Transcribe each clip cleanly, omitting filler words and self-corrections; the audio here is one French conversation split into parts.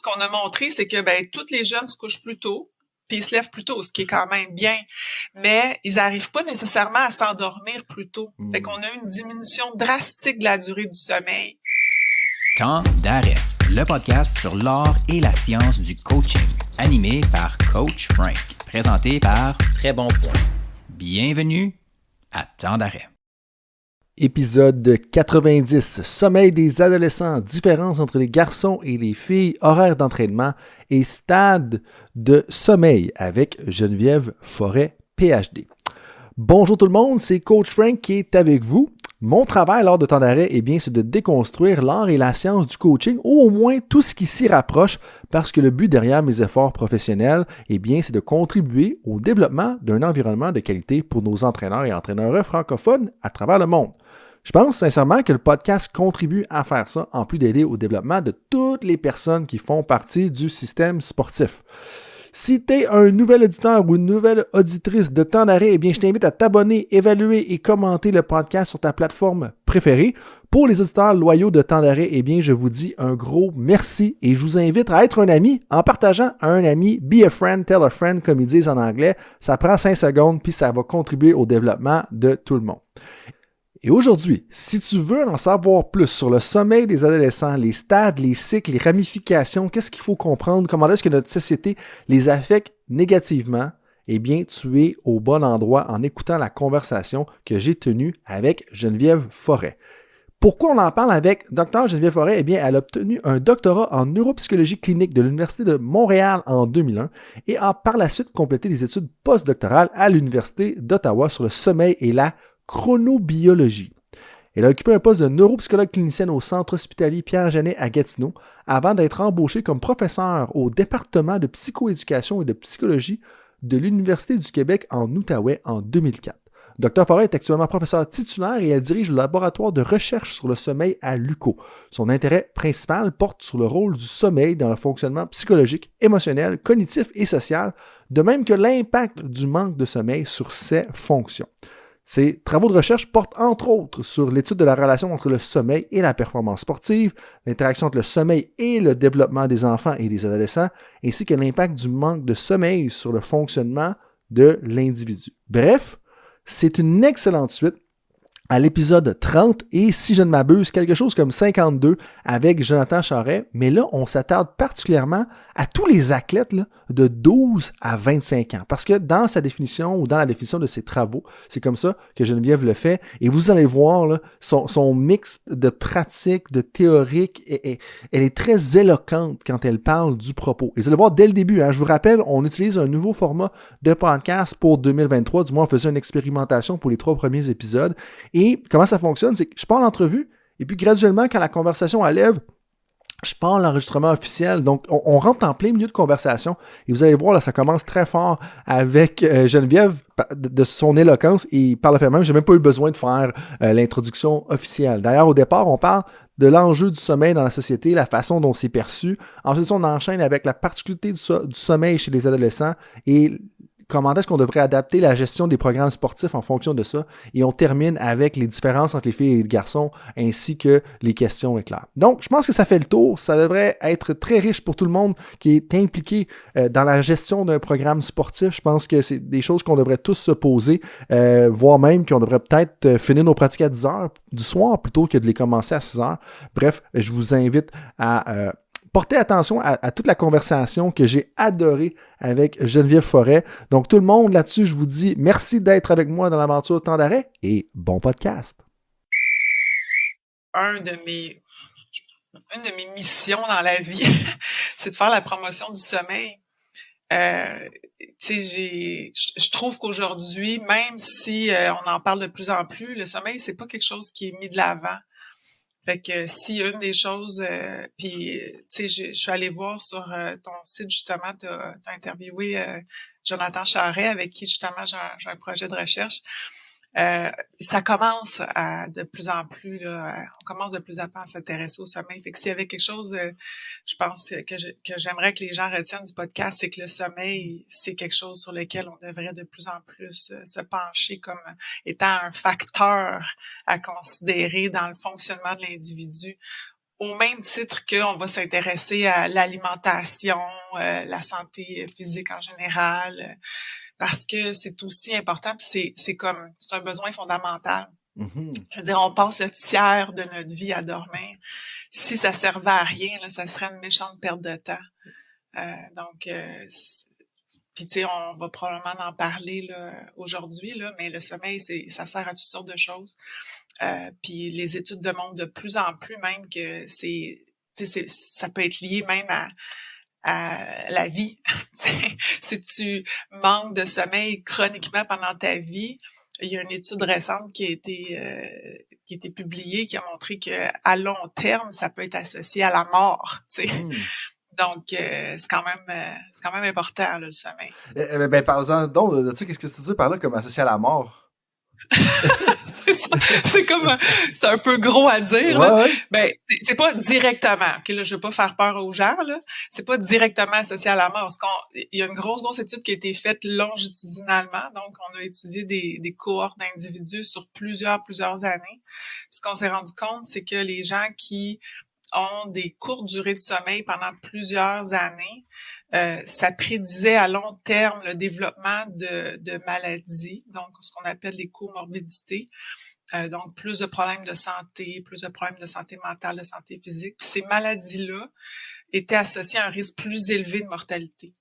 qu'on a montré, c'est que tous les jeunes se couchent plus tôt, puis ils se lèvent plus tôt, ce qui est quand même bien, mais ils n'arrivent pas nécessairement à s'endormir plus tôt. Fait qu'on a une diminution drastique de la durée du sommeil. Temps d'arrêt, le podcast sur l'art et la science du coaching, animé par Coach Frank, présenté par Très Bon Point. Bienvenue à Temps d'arrêt. Épisode 90, sommeil des adolescents, différence entre les garçons et les filles, horaire d'entraînement et stade de sommeil avec Geneviève Forêt, PhD. Bonjour tout le monde, c'est Coach Frank qui est avec vous. Mon travail lors de temps d'arrêt, c'est de déconstruire l'art et la science du coaching, ou au moins tout ce qui s'y rapproche, parce que le but derrière mes efforts professionnels, c'est de contribuer au développement d'un environnement de qualité pour nos entraîneurs et entraîneurs francophones à travers le monde. Je pense sincèrement que le podcast contribue à faire ça, en plus d'aider au développement de toutes les personnes qui font partie du système sportif. Si tu es un nouvel auditeur ou une nouvelle auditrice de Temps d'arrêt, je t'invite à t'abonner, évaluer et commenter le podcast sur ta plateforme préférée. Pour les auditeurs loyaux de Temps d'arrêt, je vous dis un gros merci et je vous invite à être un ami en partageant à un ami. Be a friend, tell a friend, comme ils disent en anglais. Ça prend 5 secondes puis ça va contribuer au développement de tout le monde. Et aujourd'hui, si tu veux en savoir plus sur le sommeil des adolescents, les stades, les cycles, les ramifications, qu'est-ce qu'il faut comprendre, comment est-ce que notre société les affecte négativement, tu es au bon endroit en écoutant la conversation que j'ai tenue avec Geneviève Forêt. Pourquoi on en parle avec Dr Geneviève Forêt? Elle a obtenu un doctorat en neuropsychologie clinique de l'Université de Montréal en 2001 et a par la suite complété des études postdoctorales à l'Université d'Ottawa sur le sommeil et la chronobiologie. Elle a occupé un poste de neuropsychologue clinicienne au centre hospitalier Pierre-Janet à Gatineau avant d'être embauchée comme professeure au département de psychoéducation et de psychologie de l'Université du Québec en Outaouais en 2004. Dr Forêt est actuellement professeure titulaire et elle dirige le laboratoire de recherche sur le sommeil à l'UQO. Son intérêt principal porte sur le rôle du sommeil dans le fonctionnement psychologique, émotionnel, cognitif et social, de même que l'impact du manque de sommeil sur ses fonctions. Ces travaux de recherche portent entre autres sur l'étude de la relation entre le sommeil et la performance sportive, l'interaction entre le sommeil et le développement des enfants et des adolescents, ainsi que l'impact du manque de sommeil sur le fonctionnement de l'individu. Bref, c'est une excellente suite à l'épisode 30 et, si je ne m'abuse, quelque chose comme 52 avec Jonathan Charret. Mais là, on s'attarde particulièrement à tous les athlètes là, de 12 à 25 ans. Parce que dans sa définition ou dans la définition de ses travaux, c'est comme ça que Geneviève le fait. Et vous allez voir là, son mix de pratique, de théorique, elle est très éloquente quand elle parle du propos. Et vous allez voir dès le début, je vous rappelle, on utilise un nouveau format de podcast pour 2023. Du moins, on faisait une expérimentation pour les 3 premiers épisodes. Et comment ça fonctionne, c'est que je pars l'entrevue, et puis graduellement, quand la conversation allève, je pars l'enregistrement officiel. Donc, on rentre en plein milieu de conversation, et vous allez voir, là, ça commence très fort avec Geneviève, de son éloquence, et par le fait même, j'ai même pas eu besoin de faire l'introduction officielle. D'ailleurs, au départ, on parle de l'enjeu du sommeil dans la société, la façon dont c'est perçu. Ensuite, on enchaîne avec la particularité du sommeil chez les adolescents, et comment est-ce qu'on devrait adapter la gestion des programmes sportifs en fonction de ça. Et on termine avec les différences entre les filles et les garçons, ainsi que les questions éclairs. Donc, je pense que ça fait le tour. Ça devrait être très riche pour tout le monde qui est impliqué dans la gestion d'un programme sportif. Je pense que c'est des choses qu'on devrait tous se poser, voire même qu'on devrait peut-être finir nos pratiques à 10 heures du soir plutôt que de les commencer à 6 heures. Bref, je vous invite à portez attention à toute la conversation que j'ai adorée avec Geneviève Forêt. Donc, tout le monde là-dessus, je vous dis merci d'être avec moi dans l'aventure Temps d'arrêt et bon podcast. Une de mes missions dans la vie, c'est de faire la promotion du sommeil. Je trouve qu'aujourd'hui, même si on en parle de plus en plus, le sommeil, c'est pas quelque chose qui est mis de l'avant. Fait que si une des choses, puis tu sais, je suis allée voir sur ton site justement, t'as interviewé Jonathan Charret avec qui justement j'ai un projet de recherche. Ça commence de plus en plus, là, on commence de plus en plus à s'intéresser au sommeil. Fait que s'il y avait quelque chose, je pense que j'aimerais que les gens retiennent du podcast, c'est que le sommeil, c'est quelque chose sur lequel on devrait de plus en plus se pencher comme étant un facteur à considérer dans le fonctionnement de l'individu. au même titre qu'on va s'intéresser à l'alimentation, la santé physique en général, parce que c'est aussi important, puis c'est un besoin fondamental. Mhm. Je veux dire, on passe le tiers de notre vie à dormir. Si ça servait à rien, là, ça serait une méchante perte de temps. Donc, puis tu sais, on va probablement en parler là, aujourd'hui, là, mais le sommeil, ça sert à toutes sortes de choses. Puis les études démontrent de plus en plus même que ça peut être lié même à la vie. Si tu manques de sommeil chroniquement pendant ta vie, il y a une étude récente qui a été publiée qui a montré que à long terme, ça peut être associé à la mort. Mhm. Donc c'est quand même important là, le sommeil. Ben, parle-en donc de ça, qu'est-ce que tu dis par là comme associé à la mort? C'est un peu gros à dire là. Ouais. Ben c'est pas directement. OK, là je veux pas faire peur aux gens là. C'est pas directement associé à la mort. Il y a une grosse étude qui a été faite longitudinalement. Donc on a étudié des cohortes d'individus sur plusieurs années. Ce qu'on s'est rendu compte, c'est que les gens qui ont des courtes durées de sommeil pendant plusieurs années, ça prédisait à long terme le développement de maladies, donc ce qu'on appelle les comorbidités. Donc, plus de problèmes de santé, plus de problèmes de santé mentale, de santé physique. Puis ces maladies-là étaient associées à un risque plus élevé de mortalité.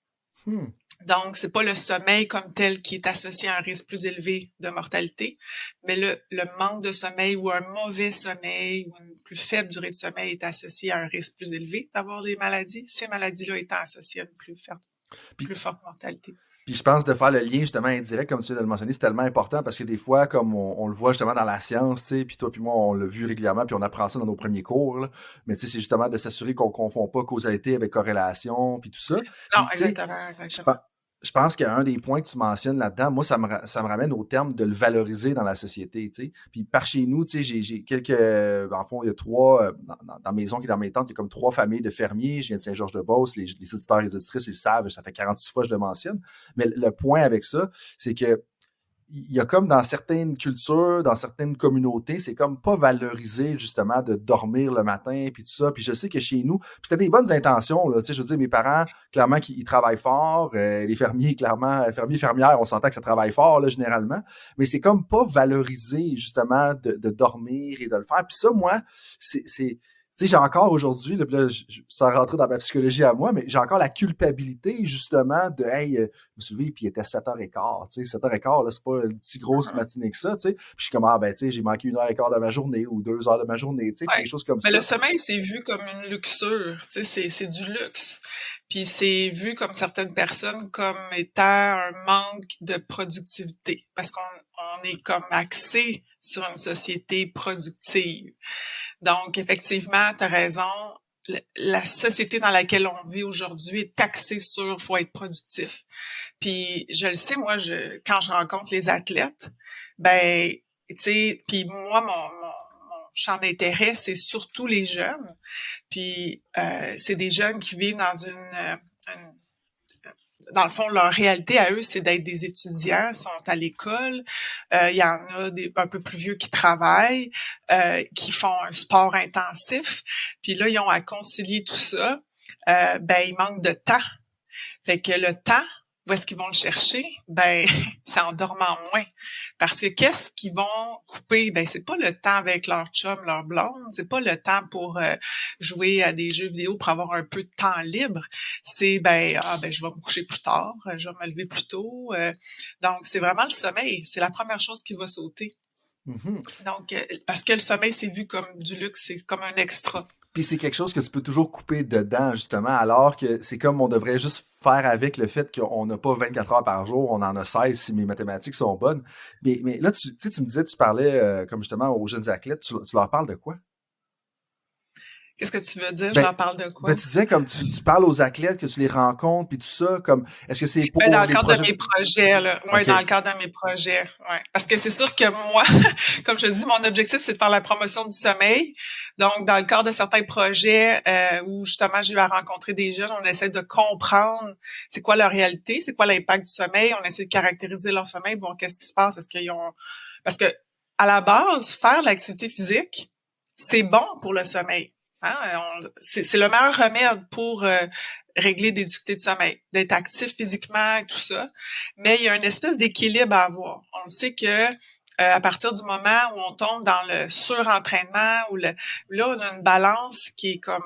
Donc, c'est pas le sommeil comme tel qui est associé à un risque plus élevé de mortalité, mais le manque de sommeil ou un mauvais sommeil ou une plus faible durée de sommeil est associé à un risque plus élevé d'avoir des maladies. Ces maladies-là étant associées à une plus forte mortalité. Puis je pense de faire le lien justement indirect, comme tu viens de le mentionner, c'est tellement important parce que des fois, comme on le voit justement dans la science, tu sais, puis toi puis moi, on l'a vu régulièrement, puis on apprend ça dans nos premiers cours, là. Mais tu sais, c'est justement de s'assurer qu'on confond pas causalité avec corrélation, puis tout ça. Non, Puis tu sais, exactement. je pense qu'un des points que tu mentionnes là-dedans, moi, ça me ramène au terme de le valoriser dans la société, tu sais. Puis par chez nous, tu sais, j'ai quelques... En fond, il y a trois... Dans la maison qui est dans mes tantes, il y a comme 3 familles de fermiers. Je viens de Saint-Georges-de-Beauce. Les auditeurs et les auditrices, ils le savent. Ça fait 46 fois que je le mentionne. Mais le point avec ça, c'est que il y a comme dans certaines cultures, dans certaines communautés, c'est comme pas valorisé justement de dormir le matin puis tout ça. Puis je sais que chez nous, puis c'était des bonnes intentions là. Tu sais, je veux dire, mes parents clairement ils travaillent fort, les fermiers clairement, fermières, on s'entend que ça travaille fort là généralement, mais c'est comme pas valorisé justement de dormir et de le faire. Puis ça, moi, c'est tu sais, j'ai encore aujourd'hui, là, sans rentrer dans ma psychologie à moi, mais j'ai encore la culpabilité, justement, de, hey, je me suis levé, puis il était 7h15, tu sais, 7h15, là, c'est pas une si grosse matinée que ça, tu sais. Puis je suis comme, ah, ben, tu sais, j'ai manqué 1h15 de ma journée, ou 2 heures de ma journée, tu sais, puis des choses comme mais ça. le sommeil, c'est vu comme une luxure, tu sais, c'est du luxe. Puis c'est vu comme certaines personnes comme étant un manque de productivité, parce qu'on est comme axé sur une société productive. Donc, effectivement, tu as raison. La société dans laquelle on vit aujourd'hui est axée sur faut être productif. Puis je le sais, moi, quand je rencontre les athlètes, ben, tu sais, puis moi, mon champ d'intérêt, c'est surtout les jeunes. Puis c'est des jeunes qui vivent dans le fond, leur réalité à eux, c'est d'être des étudiants, sont à l'école. Il y en a un peu plus vieux qui travaillent, qui font un sport intensif. Puis là, ils ont à concilier tout ça. Ben, il manque de temps. Fait que le temps, où est-ce qu'ils vont le chercher? Ben, c'est en dormant moins. Parce que qu'est-ce qu'ils vont couper? Ben, c'est pas le temps avec leur chum, leur blonde. C'est pas le temps pour jouer à des jeux vidéo pour avoir un peu de temps libre. C'est, ben, je vais me coucher plus tard. Je vais me lever plus tôt. Donc, c'est vraiment le sommeil. C'est la première chose qui va sauter. Mm-hmm. Donc, parce que le sommeil, c'est vu comme du luxe. C'est comme un extra. Puis c'est quelque chose que tu peux toujours couper dedans, justement, alors que c'est comme on devrait juste faire avec le fait qu'on n'a pas 24 heures par jour, on en a 16 si mes mathématiques sont bonnes. Mais là, tu me disais, tu parlais comme justement aux jeunes athlètes, tu leur parles de quoi? Qu'est-ce que tu veux dire? Je leur parle de quoi? Ben, tu disais comme tu parles aux athlètes, que tu les rencontres, puis tout ça, comme est-ce que c'est pour dans le les cadre projets... de mes projets, là. Oui, Okay. Dans le cadre de mes projets. Ouais. Parce que c'est sûr que moi, comme je te dis, mon objectif, c'est de faire la promotion du sommeil. Donc, dans le cadre de certains projets où justement j'ai eu à rencontrer des jeunes, on essaie de comprendre c'est quoi leur réalité, c'est quoi l'impact du sommeil, on essaie de caractériser leur sommeil, voir qu'est-ce qui se passe, est-ce qu'ils ont. Parce que à la base, faire l'activité physique, c'est bon pour le sommeil. Hein? C'est le meilleur remède pour régler des difficultés de sommeil, d'être actif physiquement et tout ça. Mais il y a une espèce d'équilibre à avoir. On sait que à partir du moment où on tombe dans le surentraînement, là, on a une balance qui est comme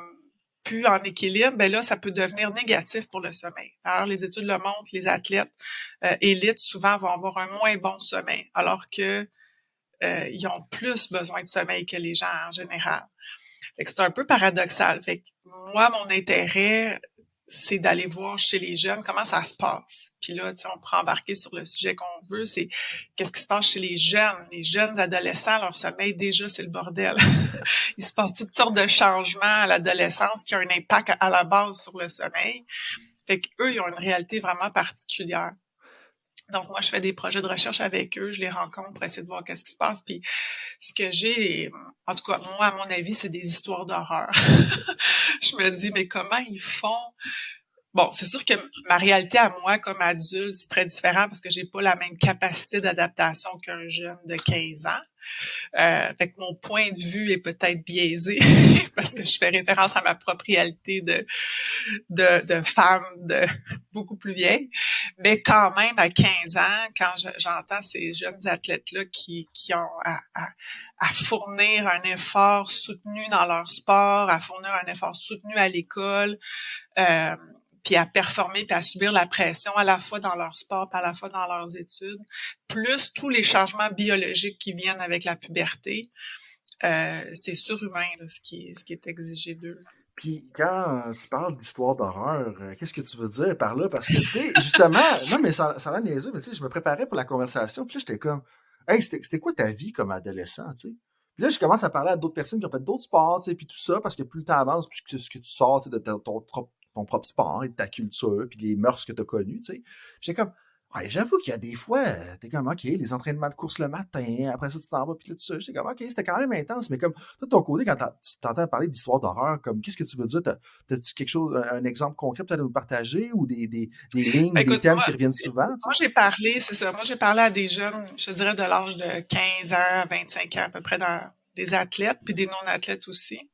plus en équilibre, ben là, ça peut devenir négatif pour le sommeil. Alors, les études le montrent, les athlètes élites, souvent, vont avoir un moins bon sommeil, alors que ils ont plus besoin de sommeil que les gens en général. Fait que c'est un peu paradoxal. Fait que moi, mon intérêt, c'est d'aller voir chez les jeunes comment ça se passe. Puis là, tu sais, on pourrait embarquer sur le sujet qu'on veut, c'est qu'est-ce qui se passe chez les jeunes adolescents, leur sommeil, déjà, c'est le bordel. Il se passe toutes sortes de changements à l'adolescence qui ont un impact à la base sur le sommeil. Fait qu'eux, ils ont une réalité vraiment particulière. Donc, moi, je fais des projets de recherche avec eux, je les rencontre pour essayer de voir qu'est-ce qui se passe. Puis, ce que j'ai, en tout cas, moi, à mon avis, c'est des histoires d'horreur. Je me dis, mais comment ils font? Bon, c'est sûr que ma réalité à moi, comme adulte, c'est très différent parce que j'ai pas la même capacité d'adaptation qu'un jeune de 15 ans. Fait que mon point de vue est peut-être biaisé parce que je fais référence à ma propre réalité de femme beaucoup plus vieille. Mais quand même, à 15 ans, quand j'entends ces jeunes athlètes-là qui ont à fournir un effort soutenu dans leur sport, à fournir un effort soutenu à l'école, puis à performer, puis à subir la pression à la fois dans leur sport, puis à la fois dans leurs études, plus tous les changements biologiques qui viennent avec la puberté, c'est surhumain là, ce qui est exigé d'eux. Puis quand tu parles d'histoire d'horreur, qu'est-ce que tu veux dire par là? Parce que, tu sais, justement, non, mais ça a l'air niaiseux, mais tu sais, je me préparais pour la conversation, puis là, j'étais comme, hey, c'était quoi ta vie comme adolescent, tu sais? Puis là, je commence à parler à d'autres personnes qui ont fait d'autres sports, tu sais, puis tout ça, parce que plus le temps avance, plus ce que tu sors, tu sais, de ton propre sport et de ta culture, puis les mœurs que tu as connues, tu sais. J'étais comme, ouais, j'avoue qu'il y a des fois, t'es comme, OK, les entraînements de course le matin, après ça, tu t'en vas, puis là, tout ça. J'étais comme, OK, c'était quand même intense, mais comme, toi, de ton côté, quand tu t'entends parler d'histoire d'horreur, comme, qu'est-ce que tu veux dire? T'as-tu quelque chose, un exemple concret peut-être à nous partager, ou des lignes, Ben, des écoute, thèmes qui reviennent souvent, moi, j'ai parlé à des jeunes, je dirais de l'âge de 15 ans à 25 ans, à peu près, dans des athlètes, puis des non-athlètes aussi.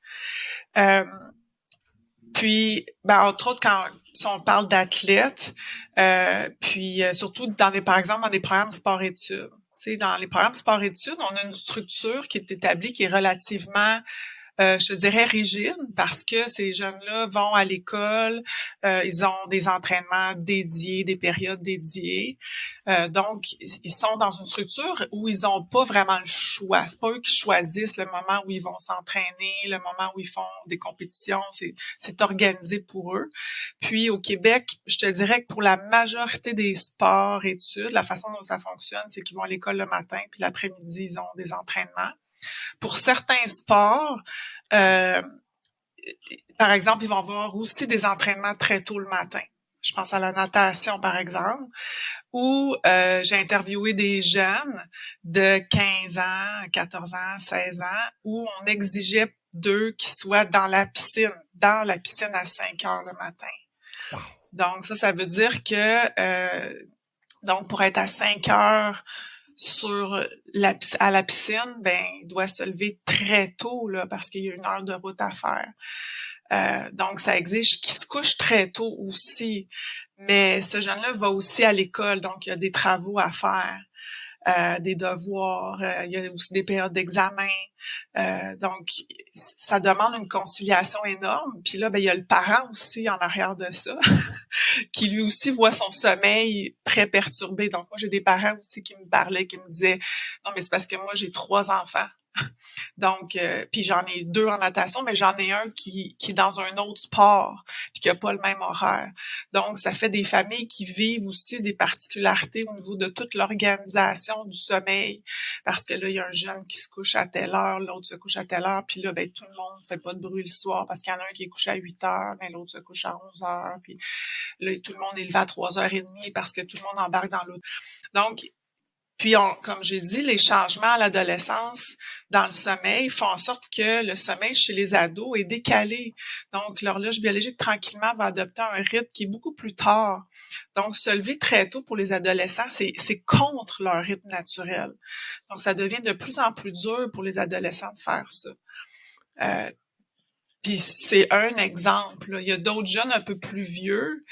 Puis, ben, entre autres, si on parle d'athlètes, surtout par exemple, dans des programmes sport-études. Tu sais, dans les programmes sport-études, on a une structure qui est établie, qui est relativement, je te dirais, rigide, parce que ces jeunes-là vont à l'école, ils ont des entraînements dédiés, des périodes dédiées. Donc, ils sont dans une structure où ils n'ont pas vraiment le choix. C'est pas eux qui choisissent le moment où ils vont s'entraîner, le moment où ils font des compétitions. C'est organisé pour eux. Puis, au Québec, je te dirais que pour la majorité des sports, études, la façon dont ça fonctionne, c'est qu'ils vont à l'école le matin, puis l'après-midi, ils ont des entraînements. Pour certains sports, par exemple, ils vont avoir aussi des entraînements très tôt le matin. Je pense à la natation, par exemple, où j'ai interviewé des jeunes de 15 ans, 14 ans, 16 ans, où on exigeait d'eux qu'ils soient dans la piscine à 5 heures le matin. Wow. Donc, ça veut dire que donc pour être à 5 heures à la piscine, ben il doit se lever très tôt là parce qu'il y a 1 heure de route à faire. Donc ça exige qu'il se couche très tôt aussi. Mais ce jeune-là va aussi à l'école, donc il y a des travaux à faire, des devoirs, il y a aussi des périodes d'examen. Donc ça demande une conciliation énorme. Puis là, ben il y a le parent aussi en arrière de ça. qui lui aussi voit son sommeil très perturbé. Donc, moi, j'ai des parents aussi qui me parlaient, qui me disaient « Non, mais c'est parce que moi, j'ai 3 enfants. » Donc, puis j'en ai 2 en natation, mais j'en ai un qui est dans un autre sport, puis qui a pas le même horaire. Donc, ça fait des familles qui vivent aussi des particularités au niveau de toute l'organisation du sommeil. Parce que là, il y a un jeune qui se couche à telle heure, l'autre se couche à telle heure, puis là, ben tout le monde fait pas de bruit le soir parce qu'il y en a un qui est couché à 8 heures, mais l'autre se couche à 11 heures, puis là, tout le monde est levé à 3h30 parce que tout le monde embarque dans l'autre. Donc, puis, comme j'ai dit, les changements à l'adolescence dans le sommeil font en sorte que le sommeil chez les ados est décalé. Donc, l'horloge biologique, tranquillement, va adopter un rythme qui est beaucoup plus tard. Donc, se lever très tôt pour les adolescents, c'est contre leur rythme naturel. Donc, ça devient de plus en plus dur pour les adolescents de faire ça. Puis c'est un exemple, là. Il y a d'autres jeunes un peu plus vieux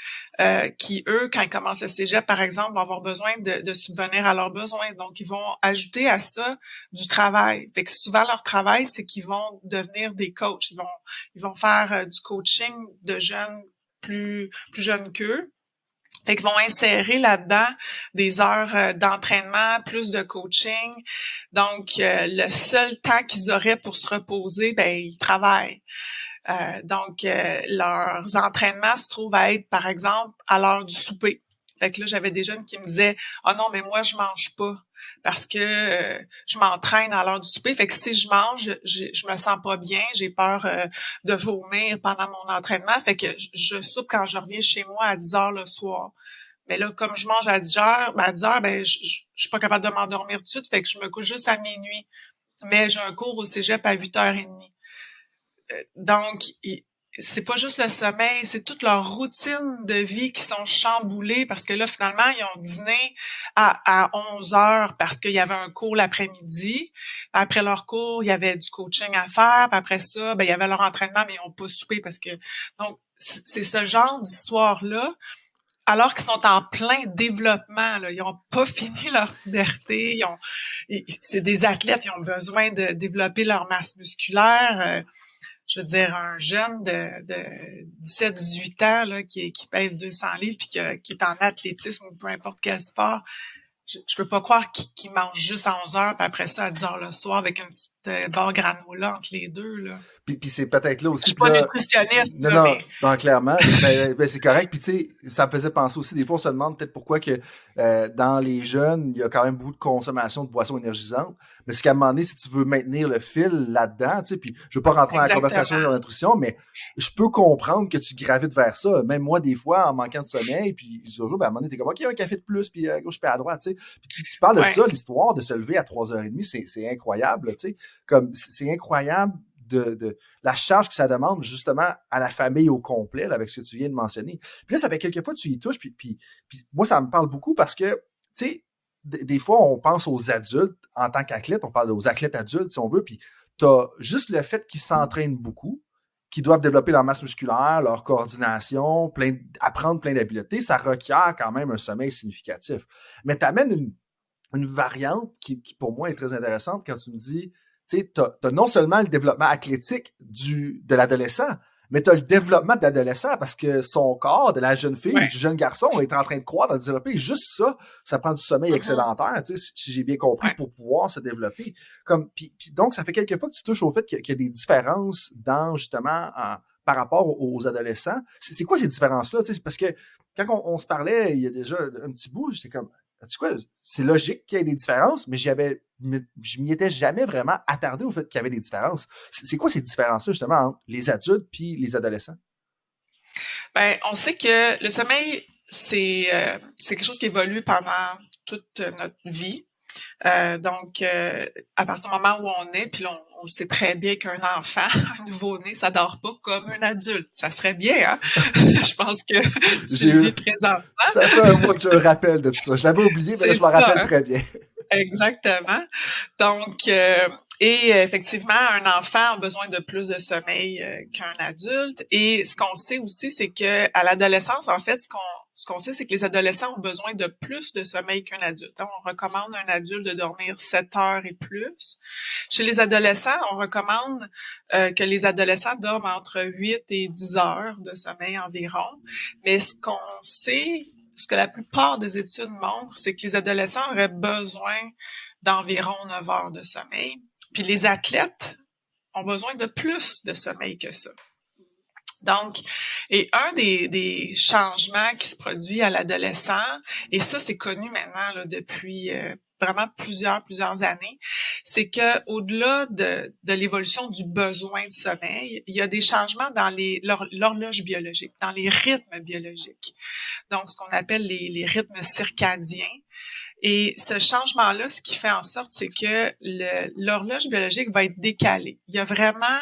qui, eux, quand ils commencent le cégep, par exemple, vont avoir besoin de subvenir à leurs besoins. Donc, ils vont ajouter à ça du travail. Fait que souvent, leur travail, c'est qu'ils vont devenir des coachs. Ils vont faire du coaching de jeunes plus jeunes qu'eux. Fait qu'ils vont insérer là-dedans des heures d'entraînement, plus de coaching. Donc, le seul temps qu'ils auraient pour se reposer, ben ils travaillent. Donc, leurs entraînements se trouvent à être, par exemple, à l'heure du souper. Fait que là, j'avais des jeunes qui me disaient « Ah non, mais moi, je mange pas parce que je m'entraîne à l'heure du souper. Fait que si je mange, je me sens pas bien, j'ai peur de vomir pendant mon entraînement. Fait que je soupe quand je reviens chez moi à 10 heures le soir. Mais là, comme je mange à 10 heures, je suis pas capable de m'endormir tout de suite. Fait que je me couche juste à minuit. Mais j'ai un cours au cégep à 8h30. Donc, c'est pas juste le sommeil, c'est toute leur routine de vie qui sont chamboulées parce que là, finalement, ils ont dîné à 11 heures parce qu'il y avait un cours l'après-midi. Après leur cours, il y avait du coaching à faire. Puis après ça, ben, il y avait leur entraînement, mais ils n'ont pas soupé parce que... Donc, c'est ce genre d'histoire-là, alors qu'ils sont en plein développement. Là. Ils n'ont pas fini leur puberté. C'est des athlètes, ils ont besoin de développer leur masse musculaire. Je veux dire, un jeune de 17-18 ans là, qui pèse 200 livres puis qui est en athlétisme ou peu importe quel sport, je peux pas croire qu'il mange juste à 11 heures puis après ça à 10 heures le soir avec une petite barre granola entre les deux. Là. Puis c'est peut-être là aussi. Je suis pas nutritionniste, non, là, non, mais... non, clairement. Ben, c'est correct. Puis tu sais, ça me faisait penser aussi, des fois, on se demande peut-être pourquoi que dans les jeunes, il y a quand même beaucoup de consommation de boissons énergisantes. Mais c'est qu'à un moment donné, si tu veux maintenir le fil là-dedans, tu sais, puis je veux pas rentrer dans la conversation de la nutrition, mais je peux comprendre que tu gravites vers ça. Même moi, des fois, en manquant de sommeil, puis ben, à un moment donné, t'es comme, OK, un café de plus, puis à gauche, puis à droite, tu sais. Puis tu parles de ça, l'histoire de se lever à 3h30, c'est incroyable, tu sais. Comme, c'est incroyable de la charge que ça demande justement à la famille au complet, là, avec ce que tu viens de mentionner. Puis là, ça fait quelques fois que tu y touches, puis moi, ça me parle beaucoup parce que, tu sais, des fois, on pense aux adultes en tant qu'athlètes, on parle aux athlètes adultes, si on veut, puis t'as juste le fait qu'ils s'entraînent beaucoup, qu'ils doivent développer leur masse musculaire, leur coordination, apprendre plein d'habiletés, ça requiert quand même un sommeil significatif. Mais t'amènes une variante qui, pour moi, est très intéressante quand tu me dis, tu sais, t'as non seulement le développement athlétique de l'adolescent, mais t'as le développement de l'adolescent parce que son corps, de la jeune fille, du jeune garçon, est en train de croître, de développer. Et juste ça prend du sommeil excédentaire, tu sais, si j'ai bien compris, pour pouvoir se développer. Puis donc, ça fait quelques fois que tu touches au fait qu'il y a des différences dans, justement, par rapport aux adolescents. C'est quoi ces différences-là? Tu sais, parce que quand on se parlait il y a déjà un petit bout, j'étais comme, tu sais quoi, c'est logique qu'il y ait des différences, mais je m'y étais jamais vraiment attardé au fait qu'il y avait des différences. C'est quoi ces différences-là, justement, entre les adultes puis les adolescents? Ben, on sait que le sommeil, c'est quelque chose qui évolue pendant toute notre vie. Donc, à partir du moment où on est, puis on sait très bien qu'un enfant, un nouveau-né, ça dort pas comme un adulte. Ça serait bien, hein? Je pense que tu le vis présentement. Ça fait un mois que je me rappelle de tout ça. Je l'avais oublié, mais là, je me rappelle très bien. Exactement. Donc, et effectivement, un enfant a besoin de plus de sommeil qu'un adulte. Et ce qu'on sait aussi, c'est que à l'adolescence, en fait, ce qu'on sait, c'est que les adolescents ont besoin de plus de sommeil qu'un adulte. On recommande à un adulte de dormir 7 heures et plus. Chez les adolescents, on recommande que les adolescents dorment entre 8 et 10 heures de sommeil environ. Mais ce qu'on sait, ce que la plupart des études montrent, c'est que les adolescents auraient besoin d'environ 9 heures de sommeil. Puis les athlètes ont besoin de plus de sommeil que ça. Donc, et un des changements qui se produit à l'adolescent, et ça c'est connu maintenant là, depuis vraiment plusieurs années, c'est que au-delà de l'évolution du besoin de sommeil, il y a des changements dans l'horloge biologique, dans les rythmes biologiques. Donc, ce qu'on appelle les rythmes circadiens. Et ce changement-là, ce qui fait en sorte, c'est que l'horloge biologique va être décalée. Il y a vraiment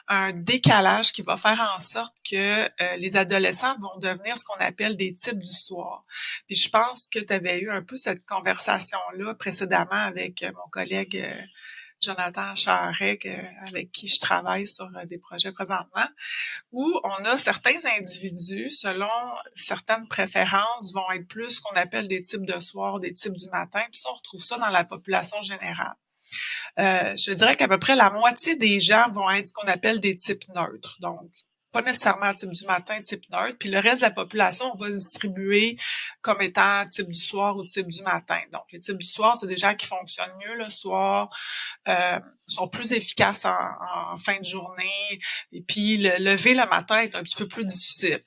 un décalage qui va faire en sorte que les adolescents vont devenir ce qu'on appelle des types du soir. Puis je pense que tu avais eu un peu cette conversation-là précédemment avec mon collègue Jonathan Charret, avec qui je travaille sur des projets présentement, où on a certains individus, selon certaines préférences, vont être plus ce qu'on appelle des types de soir, des types du matin, puis ça, on retrouve ça dans la population générale. Je dirais qu'à peu près la moitié des gens vont être ce qu'on appelle des types neutres, donc pas nécessairement type du matin, type neutre, puis le reste de la population, on va distribuer comme étant type du soir ou type du matin. Donc, les types du soir, c'est des gens qui fonctionnent mieux le soir, sont plus efficaces en fin de journée, et puis le lever le matin est un petit peu plus difficile.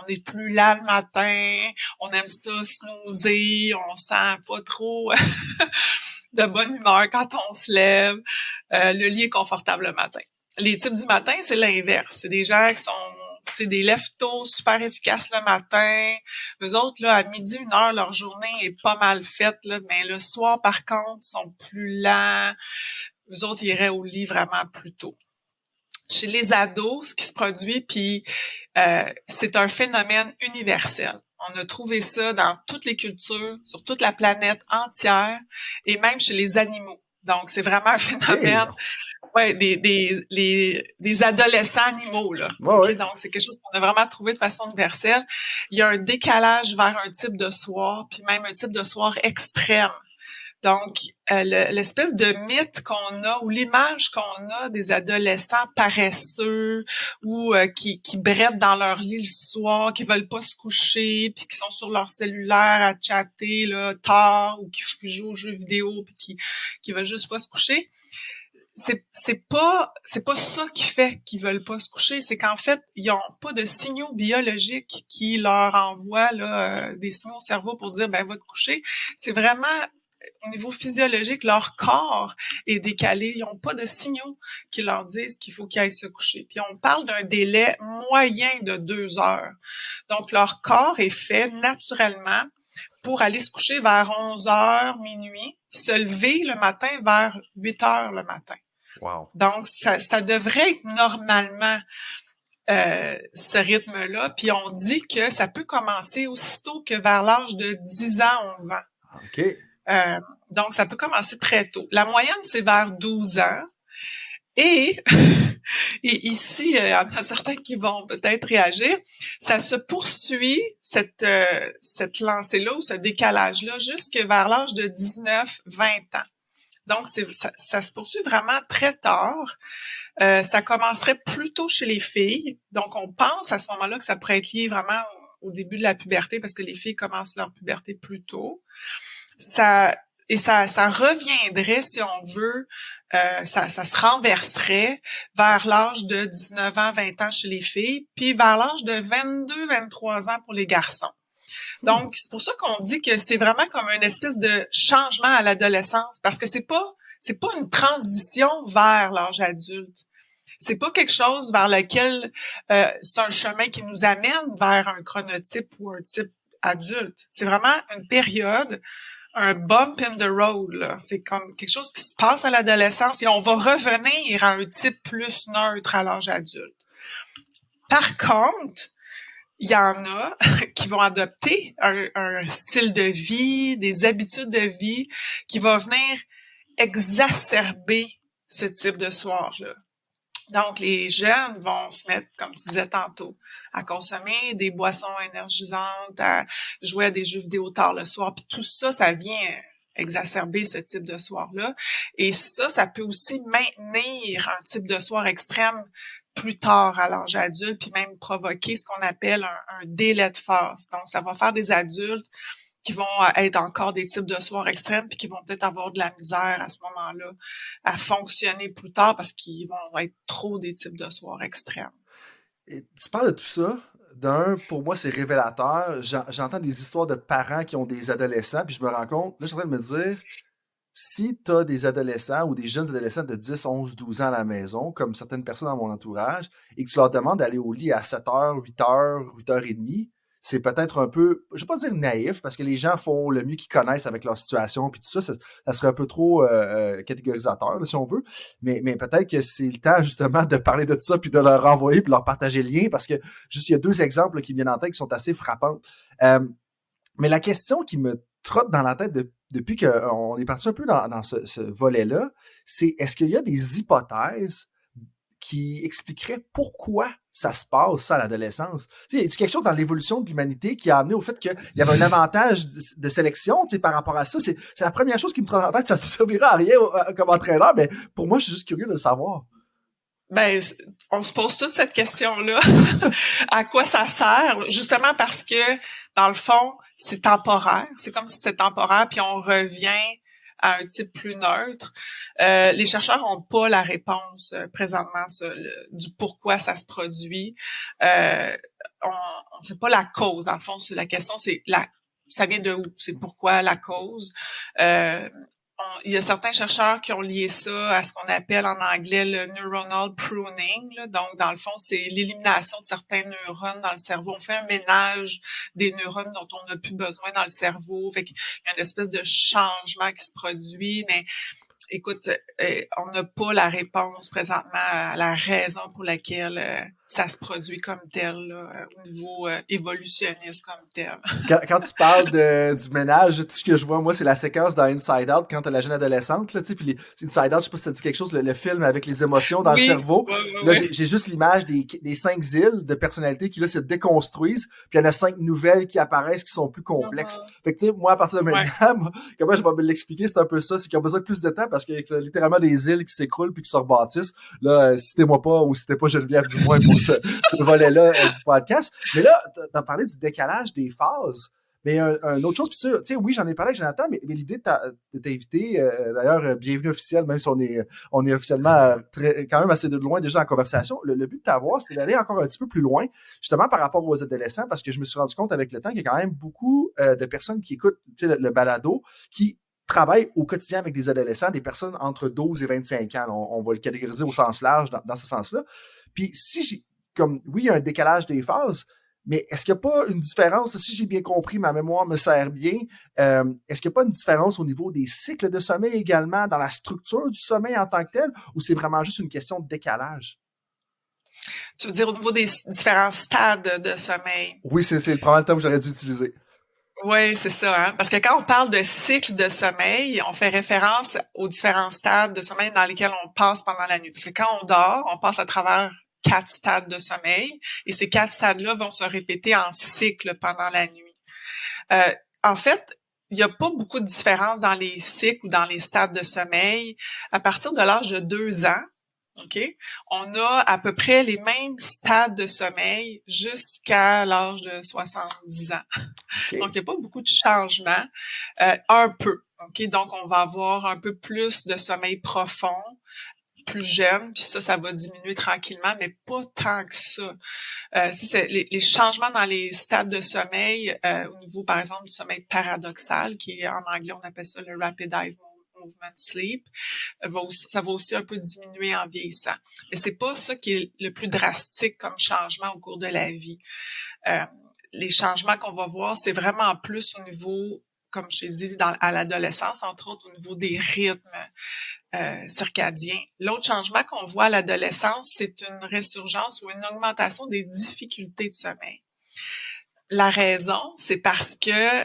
On est plus là le matin, on aime ça snoozer, on sent pas trop de bonne humeur quand on se lève, le lit est confortable le matin. Les types du matin, c'est l'inverse. C'est des gens qui sont des lève-tôt super efficaces le matin. Eux autres, là, à midi, 1 heure, leur journée est pas mal faite, là. Mais le soir, par contre, ils sont plus lents. Eux autres, ils iraient au lit vraiment plus tôt. Chez les ados, ce qui se produit, puis c'est un phénomène universel. On a trouvé ça dans toutes les cultures, sur toute la planète entière, et même chez les animaux. Donc, c'est vraiment un phénomène... Ouais, des adolescents animaux, là. Ouais, Okay? ouais. Donc, c'est quelque chose qu'on a vraiment trouvé de façon universelle. Il y a un décalage vers un type de soir, puis même un type de soir extrême. Donc, l'espèce de mythe qu'on a, ou l'image qu'on a des adolescents paresseux, ou qui brettent dans leur lit le soir, qui veulent pas se coucher, puis qui sont sur leur cellulaire à chatter là tard, ou qui jouent aux jeux vidéo, puis qui veulent juste pas se coucher. C'est pas ça qui fait qu'ils veulent pas se coucher, c'est qu'en fait, ils ont pas de signaux biologiques qui leur envoient là des signaux au cerveau pour dire va te coucher. C'est vraiment au niveau physiologique, leur corps est décalé, ils ont pas de signaux qui leur disent qu'il faut qu'ils aillent se coucher. Puis on parle d'un délai moyen de 2 heures. Donc leur corps est fait naturellement pour aller se coucher vers 11h, minuit, se lever le matin vers 8h le matin. Wow. Donc, ça devrait être normalement ce rythme-là. Puis on dit que ça peut commencer aussitôt que vers l'âge de 10 ans, 11 ans. OK. Donc, ça peut commencer très tôt. La moyenne, c'est vers 12 ans. Et ici, il y en a certains qui vont peut-être réagir. Ça se poursuit, cette lancée-là ou ce décalage-là, jusque vers l'âge de 19-20 ans. Donc, ça se poursuit vraiment très tard. Ça commencerait plutôt chez les filles. Donc, on pense à ce moment-là que ça pourrait être lié vraiment au début de la puberté parce que les filles commencent leur puberté plus tôt. Ça reviendrait, si on veut, ça se renverserait vers l'âge de 19 ans, 20 ans chez les filles, puis vers l'âge de 22, 23 ans pour les garçons. Donc, c'est pour ça qu'on dit que c'est vraiment comme une espèce de changement à l'adolescence, parce que c'est pas une transition vers l'âge adulte. C'est pas quelque chose vers lequel c'est un chemin qui nous amène vers un chronotype ou un type adulte. C'est vraiment une période, un bump in the road, là. C'est comme quelque chose qui se passe à l'adolescence et on va revenir à un type plus neutre à l'âge adulte. Par contre, il y en a qui vont adopter un style de vie, des habitudes de vie qui va venir exacerber ce type de soir-là. Donc, les jeunes vont se mettre, comme tu disais tantôt, à consommer des boissons énergisantes, à jouer à des jeux vidéo tard le soir. Puis tout ça, ça vient exacerber ce type de soir-là. Et ça peut aussi maintenir un type de soir extrême plus tard à l'âge adulte, puis même provoquer ce qu'on appelle un délai de phase. Donc, ça va faire des adultes qui vont être encore des types de soirs extrêmes puis qui vont peut-être avoir de la misère à ce moment-là à fonctionner plus tard parce qu'ils vont être trop des types de soirs extrêmes. Et tu parles de tout ça. Pour moi, c'est révélateur. J'entends des histoires de parents qui ont des adolescents, puis je me rends compte, là, je suis en train de me dire, si tu as des adolescents ou des jeunes adolescents de 10, 11, 12 ans à la maison, comme certaines personnes dans mon entourage, et que tu leur demandes d'aller au lit à 7h, 8h, 8h30, c'est peut-être un peu, je ne vais pas dire naïf, parce que les gens font le mieux qu'ils connaissent avec leur situation, puis tout ça, ça serait un peu trop catégorisateur, là, si on veut, mais peut-être que c'est le temps, justement, de parler de tout ça, puis de leur renvoyer, puis de leur partager le lien, parce que, juste, il y a 2 exemples là, qui me viennent en tête qui sont assez frappants. Mais la question qui me trotte dans la tête depuis qu'on est parti un peu dans ce volet-là, c'est est-ce qu'il y a des hypothèses qui expliqueraient pourquoi ça se passe, ça, à l'adolescence? Tu sais, y a quelque chose dans l'évolution de l'humanité qui a amené au fait qu'il y avait un avantage de sélection, tu sais, par rapport à ça? C'est la première chose qui me trotte en tête, ça ne servira à rien comme entraîneur, mais pour moi, je suis juste curieux de le savoir. Ben, on se pose toute cette question-là. À quoi ça sert? Justement parce que, dans le fond, c'est temporaire. C'est comme si c'était temporaire, puis on revient à un type plus neutre. Les chercheurs n'ont pas la réponse présentement du pourquoi ça se produit. On ne sait pas la cause. En fond, la question, c'est ça vient de où? C'est pourquoi la cause. Il y a certains chercheurs qui ont lié ça à ce qu'on appelle en anglais le neuronal pruning. Là. Donc, dans le fond, c'est l'élimination de certains neurones dans le cerveau. On fait un ménage des neurones dont on n'a plus besoin dans le cerveau. Fait qu'il y a une espèce de changement qui se produit, mais écoute, on n'a pas la réponse présentement à la raison pour laquelle ça se produit comme tel, là, au niveau évolutionniste comme tel. Quand tu parles du ménage, tout ce que je vois, moi, c'est la séquence dans Inside Out, quand t'as la jeune adolescente, là, tu sais, puis Inside Out, je sais pas si ça dit quelque chose, le film avec les émotions dans le cerveau. Là, j'ai juste l'image des 5 îles de personnalités qui, là, se déconstruisent, puis il y en a 5 nouvelles qui apparaissent qui sont plus complexes. Fait que, tu sais, moi, à partir de maintenant, moi, comment je vais me l'expliquer, c'est un peu ça, c'est qu'ils ont besoin de plus de temps parce qu'il y a littéralement des îles qui s'écroulent puis qui se rebâtissent. Là, citez-moi pas ou citez pas Geneviève du moins pour ce volet-là du podcast. Mais là, t'as parlé du décalage des phases. Mais une autre chose, puis ça, tu sais, oui, j'en ai parlé avec Jonathan, mais l'idée de t'inviter, d'ailleurs, bienvenue officielle, même si on est officiellement quand même assez de loin déjà en conversation. Le but de t'avoir, c'était d'aller encore un petit peu plus loin, justement par rapport aux adolescents, parce que je me suis rendu compte avec le temps qu'il y a quand même beaucoup de personnes qui écoutent, tu sais, le balado, qui travaillent au quotidien avec des adolescents, des personnes entre 12 et 25 ans. On va le catégoriser au sens large dans ce sens-là. Puis oui, il y a un décalage des phases, mais est-ce qu'il n'y a pas une différence, si j'ai bien compris, ma mémoire me sert bien, est-ce qu'il n'y a pas une différence au niveau des cycles de sommeil également, dans la structure du sommeil en tant que tel, ou c'est vraiment juste une question de décalage? Tu veux dire au niveau des différents stades de sommeil? Oui, c'est probablement le terme que j'aurais dû utiliser. Oui, c'est ça, hein? Parce que quand on parle de cycle de sommeil, on fait référence aux différents stades de sommeil dans lesquels on passe pendant la nuit. Parce que quand on dort, on passe à travers 4 stades de sommeil et ces 4 stades-là vont se répéter en cycle pendant la nuit. En fait, il n'y a pas beaucoup de différence dans les cycles ou dans les stades de sommeil. À partir de l'âge de 2 ans, OK, on a à peu près les mêmes stades de sommeil jusqu'à l'âge de 70 ans. Okay. Donc, il n'y a pas beaucoup de changements. Un peu, OK? Donc, on va avoir un peu plus de sommeil profond, plus jeune, puis ça va diminuer tranquillement, mais pas tant que ça. Les changements dans les stades de sommeil, au niveau, par exemple, du sommeil paradoxal, qui est en anglais, on appelle ça le Rapid Eye Movement Sleep, ça va aussi un peu diminuer en vieillissant. Mais c'est pas ça qui est le plus drastique comme changement au cours de la vie. Les changements qu'on va voir, c'est vraiment plus au niveau, comme je t'ai dit, à l'adolescence, entre autres au niveau des rythmes circadiens. L'autre changement qu'on voit à l'adolescence, c'est une résurgence ou une augmentation des difficultés de sommeil. La raison, c'est parce que,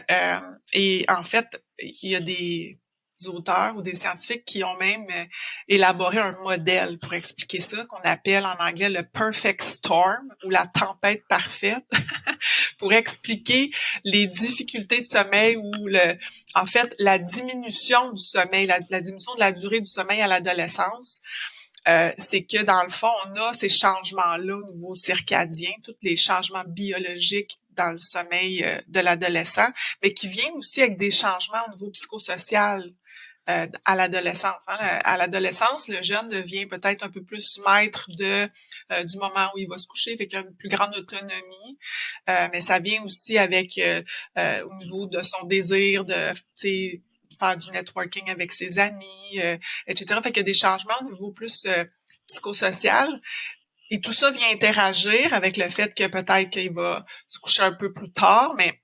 et en fait, il y a des auteurs ou des scientifiques qui ont même élaboré un modèle pour expliquer ça, qu'on appelle en anglais le perfect storm ou la tempête parfaite, pour expliquer les difficultés de sommeil ou en fait la diminution du sommeil, la diminution de la durée du sommeil à l'adolescence. C'est que dans le fond, on a ces changements-là au niveau circadien, tous les changements biologiques dans le sommeil de l'adolescent, mais qui viennent aussi avec des changements au niveau psychosocial à l'adolescence. Hein. À l'adolescence, le jeune devient peut-être un peu plus maître du moment où il va se coucher, fait qu'il y a une plus grande autonomie, mais ça vient aussi avec au niveau de son désir de faire du networking avec ses amis, etc. Fait qu'il y a des changements au niveau plus psychosocial. Et tout ça vient interagir avec le fait que peut-être qu'il va se coucher un peu plus tard, mais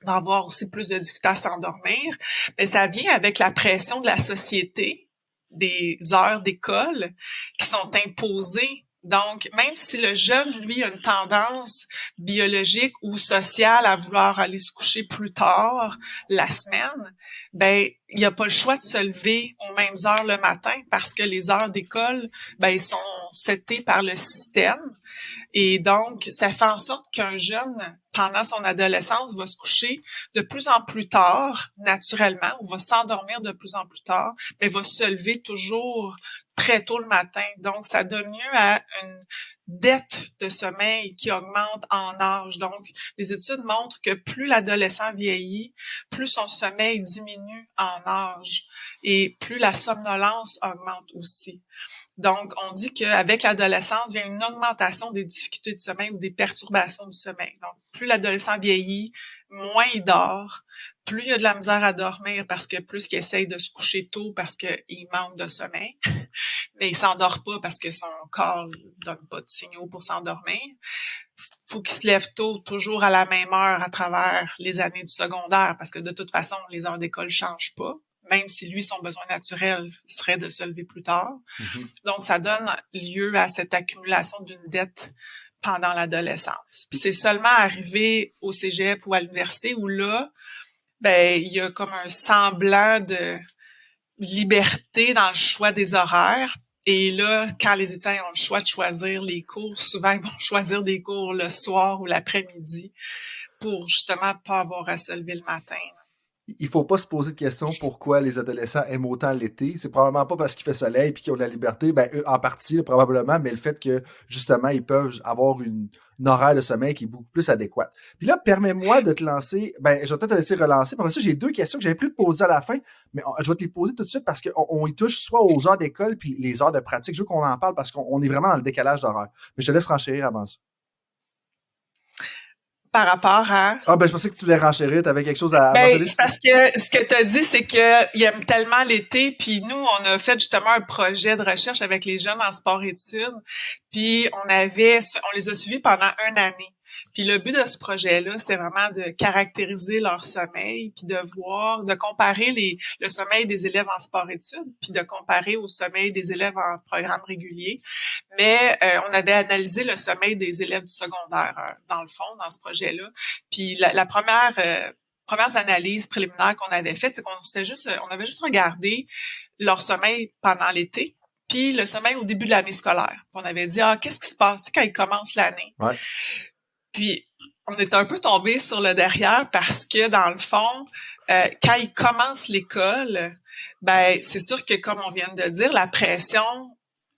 va avoir aussi plus de difficultés à s'endormir. Mais ça vient avec la pression de la société, des heures d'école qui sont imposées Donc, même si le jeune, lui, a une tendance biologique ou sociale à vouloir aller se coucher plus tard la semaine, ben, il n'a pas le choix de se lever aux mêmes heures le matin parce que les heures d'école, ben, ils sont setées par le système. Et donc, ça fait en sorte qu'un jeune, pendant son adolescence, va se coucher de plus en plus tard, naturellement, ou va s'endormir de plus en plus tard, mais va se lever toujours très tôt le matin. Donc, ça donne lieu à une dette de sommeil qui augmente en âge. Donc, les études montrent que plus l'adolescent vieillit, plus son sommeil diminue en âge et plus la somnolence augmente aussi. Donc, on dit qu'avec l'adolescence vient une augmentation des difficultés de sommeil ou des perturbations du sommeil. Donc, plus l'adolescent vieillit, moins il dort, plus il a de la misère à dormir parce que plus qu'il essaye de se coucher tôt parce qu'il manque de sommeil, mais il s'endort pas parce que son corps donne pas de signaux pour s'endormir. Faut qu'il se lève tôt, toujours à la même heure à travers les années du secondaire parce que de toute façon, les heures d'école changent pas. Même si lui, son besoin naturel serait de se lever plus tard. Mm-hmm. Donc, ça donne lieu à cette accumulation d'une dette pendant l'adolescence. Puis c'est seulement arrivé au cégep ou à l'université où là, ben, il y a comme un semblant de liberté dans le choix des horaires. Et là, quand les étudiants ont le choix de choisir les cours, souvent ils vont choisir des cours le soir ou l'après-midi pour justement pas avoir à se lever le matin. Il faut pas se poser de questions pourquoi les adolescents aiment autant l'été. C'est probablement pas parce qu'il fait soleil et qu'ils ont de la liberté. Ben, eux, en partie, probablement, mais le fait que, justement, ils peuvent avoir une horaire de sommeil qui est beaucoup plus adéquate. Puis là, permets-moi de te lancer. Ben, je vais peut-être te laisser relancer. Pour ça, j'ai 2 questions que j'avais plus te poser à la fin, mais je vais te les poser tout de suite parce qu'on y touche soit aux heures d'école puis les heures de pratique. Je veux qu'on en parle parce qu'on est vraiment dans le décalage d'horaire. Mais je te laisse renchérir avant ça. Par rapport à... Ah, ben, je pensais que tu voulais renchérir, tu avais quelque chose à mentionner. C'est parce que ce que tu as dit, c'est qu'ils aiment tellement l'été, puis nous, on a fait justement un projet de recherche avec les jeunes en sport-études, puis on les a suivis pendant 1 année. Puis le but de ce projet-là, c'est vraiment de caractériser leur sommeil, puis de comparer le sommeil des élèves en sport-études, puis de comparer au sommeil des élèves en programme régulier. Mais on avait analysé le sommeil des élèves du secondaire, dans le fond, dans ce projet-là. Puis la premières analyses préliminaires qu'on avait faites, c'est qu'on avait juste regardé leur sommeil pendant l'été, puis le sommeil au début de l'année scolaire. Puis on avait dit, qu'est-ce qui se passe quand ils commencent l'année? Ouais. Puis, on est un peu tombé sur le derrière parce que, dans le fond, quand ils commencent l'école, ben c'est sûr que, comme on vient de dire, la pression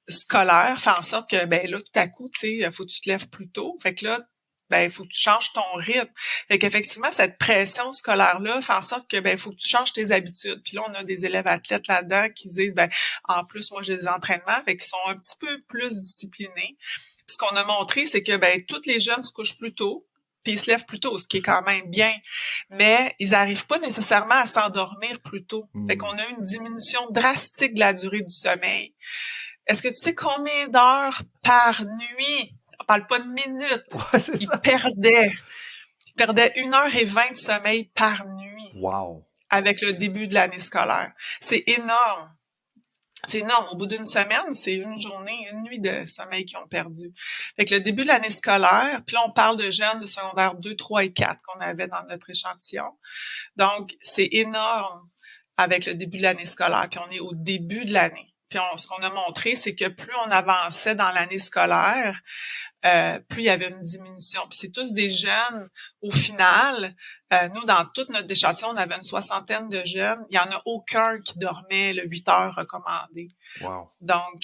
scolaire fait en sorte que, ben là, tout à coup, tu sais, faut que tu te lèves plus tôt. Fait que là, ben il faut que tu changes ton rythme. Fait qu'effectivement, cette pression scolaire-là fait en sorte que, ben il faut que tu changes tes habitudes. Puis là, on a des élèves athlètes là-dedans qui disent, ben en plus, moi, j'ai des entraînements, fait qu'ils sont un petit peu plus disciplinés. Ce qu'on a montré, c'est que ben tous les jeunes se couchent plus tôt, puis ils se lèvent plus tôt, ce qui est quand même bien. Mais ils n'arrivent pas nécessairement à s'endormir plus tôt. Fait qu'on a une diminution drastique de la durée du sommeil. Est-ce que tu sais combien d'heures par nuit? On parle pas de minutes. Ouais, c'est ça. Ils perdaient 1h20 de sommeil par nuit. Wow. Avec le début de l'année scolaire. C'est énorme. C'est énorme. Au bout d'une semaine, c'est 1 journée, 1 nuit de sommeil qu'ils ont perdu. Fait que le début de l'année scolaire, puis là, on parle de jeunes de secondaire 2, 3 et 4 qu'on avait dans notre échantillon. Donc, c'est énorme avec le début de l'année scolaire. Puis on est au début de l'année. Puis ce qu'on a montré, c'est que plus on avançait dans l'année scolaire, plus il y avait une diminution. Puis c'est tous des jeunes, au final, nous, dans toute notre échantillon, on avait une 60aine de jeunes. Il n'y en a aucun qui dormait le 8 heures recommandé. Wow. Donc,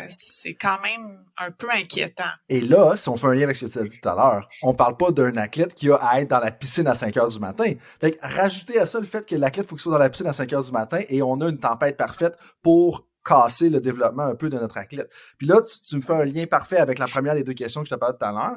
c'est quand même un peu inquiétant. Et là, si on fait un lien avec ce que tu as dit tout à l'heure, on parle pas d'un athlète qui a à être dans la piscine à 5 heures du matin. Fait que rajouter à ça le fait que l'athlète faut qu'il soit dans la piscine à 5 heures du matin et on a une tempête parfaite pour casser le développement un peu de notre athlète. Puis là, tu me fais un lien parfait avec la première des 2 questions que je te parlais tout à l'heure.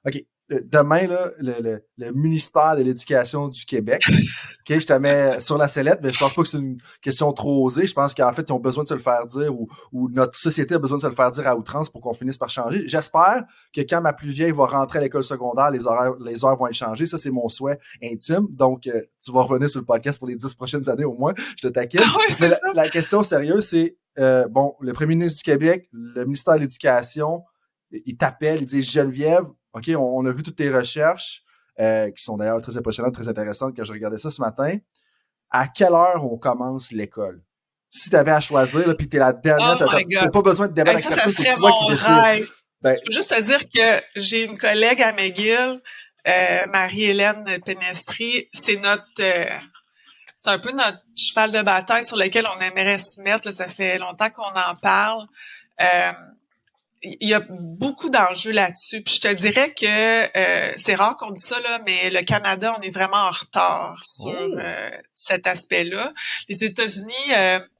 OK. Demain, là, le ministère de l'Éducation du Québec, OK, je te mets sur la sellette, mais je pense pas que c'est une question trop osée. Je pense qu'en fait, ils ont besoin de se le faire dire ou notre société a besoin de se le faire dire à outrance pour qu'on finisse par changer. J'espère que quand ma plus vieille va rentrer à l'école secondaire, les heures vont être changées. Ça, c'est mon souhait intime. Donc, tu vas revenir sur le podcast pour les 10 prochaines années au moins. Je te taquine. Ah ouais, c'est ça. La question sérieuse, c'est, le premier ministre du Québec, le ministère de l'Éducation, il t'appelle, il dit « Geneviève, OK, on a vu toutes tes recherches, qui sont d'ailleurs très impressionnantes, très intéressantes quand je regardais ça ce matin. À quelle heure on commence l'école? » Si tu avais à choisir, là, puis t'es la dernière, Oh my t'as God. pas besoin de débattre avec Ça personne, c'est serait toi mon qui décides. rêve. Ben, Je peux juste te dire que j'ai une collègue à McGill, Marie-Hélène Pénestri, c'est un peu notre cheval de bataille sur lequel on aimerait se mettre. Là, ça fait longtemps qu'on en parle. Il y a beaucoup d'enjeux là-dessus. Puis je te dirais que c'est rare qu'on dise ça, là, mais le Canada, on est vraiment en retard sur cet aspect-là. Les États-Unis,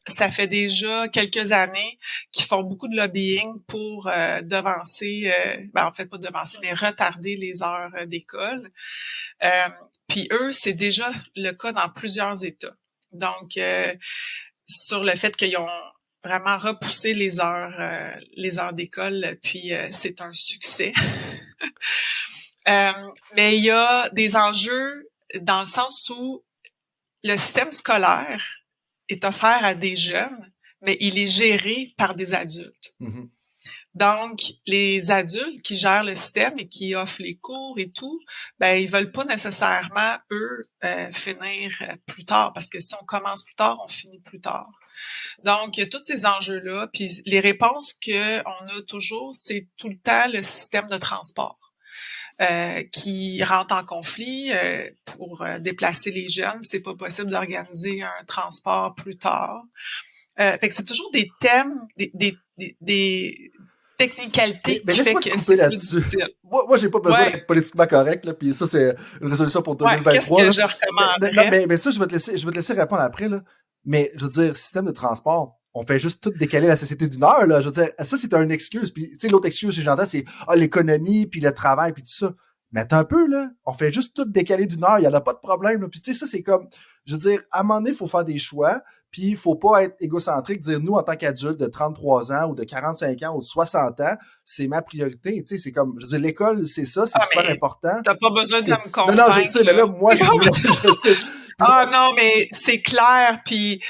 ça fait déjà quelques années qu'ils font beaucoup de lobbying pour devancer, en fait pas devancer, mais retarder les heures d'école. Puis eux, c'est déjà le cas dans plusieurs États. Donc, sur le fait qu'ils ont vraiment repoussé les heures d'école, puis c'est un succès. Mais il y a des enjeux dans le sens où le système scolaire est offert à des jeunes, mais il est géré par des adultes. Mm-hmm. Donc, les adultes qui gèrent le système et qui offrent les cours et tout, ben ils veulent pas nécessairement, eux, finir plus tard, parce que si on commence plus tard, on finit plus tard. Donc, il y a tous ces enjeux-là, puis les réponses qu'on a toujours, c'est tout le temps le système de transport qui rentre en conflit pour déplacer les jeunes. C'est pas possible d'organiser un transport plus tard. Fait que c'est toujours des thèmes, des technicalités qui fait que c'est plus difficile. Moi, j'ai pas besoin d'être politiquement correct, là, puis ça, c'est une résolution pour 2023. Qu'est-ce que je recommanderais? Mais ça, je vais te laisser répondre après, là. Mais, je veux dire, système de transport, on fait juste tout décaler la société d'une heure, là. Je veux dire, ça, c'est une excuse. Puis, tu sais, l'autre excuse que j'entends, c'est, l'économie, puis le travail, puis tout ça. Mais attends un peu, là. On fait juste tout décaler d'une heure. Il y en a pas de problème, là. Puis, tu sais, ça, c'est comme, je veux dire, à un moment donné, il faut faire des choix. Puis, il faut pas être égocentrique, dire, nous, en tant qu'adultes de 33 ans ou de 45 ans ou de 60 ans, c'est ma priorité. Tu sais, c'est comme, je veux dire, l'école, c'est ça, c'est super important. T'as pas besoin de me convaincre. Non, je sais, mais là, moi, je sais. Non, mais c'est clair. Puis,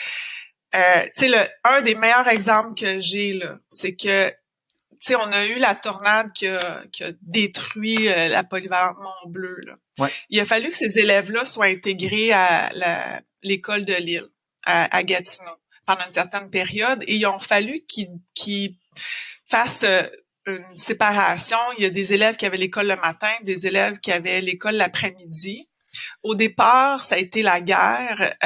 tu sais, un des meilleurs exemples que j'ai, là, c'est que, tu sais, on a eu la tornade qui a détruit la polyvalente Mont-Bleu, là. Ouais. Il a fallu que ces élèves-là soient intégrés à l'école de Lille, à Gatineau, pendant une certaine période, et ils ont fallu qu'ils fassent une séparation. Il y a des élèves qui avaient l'école le matin, des élèves qui avaient l'école l'après-midi. Au départ, ça a été la guerre.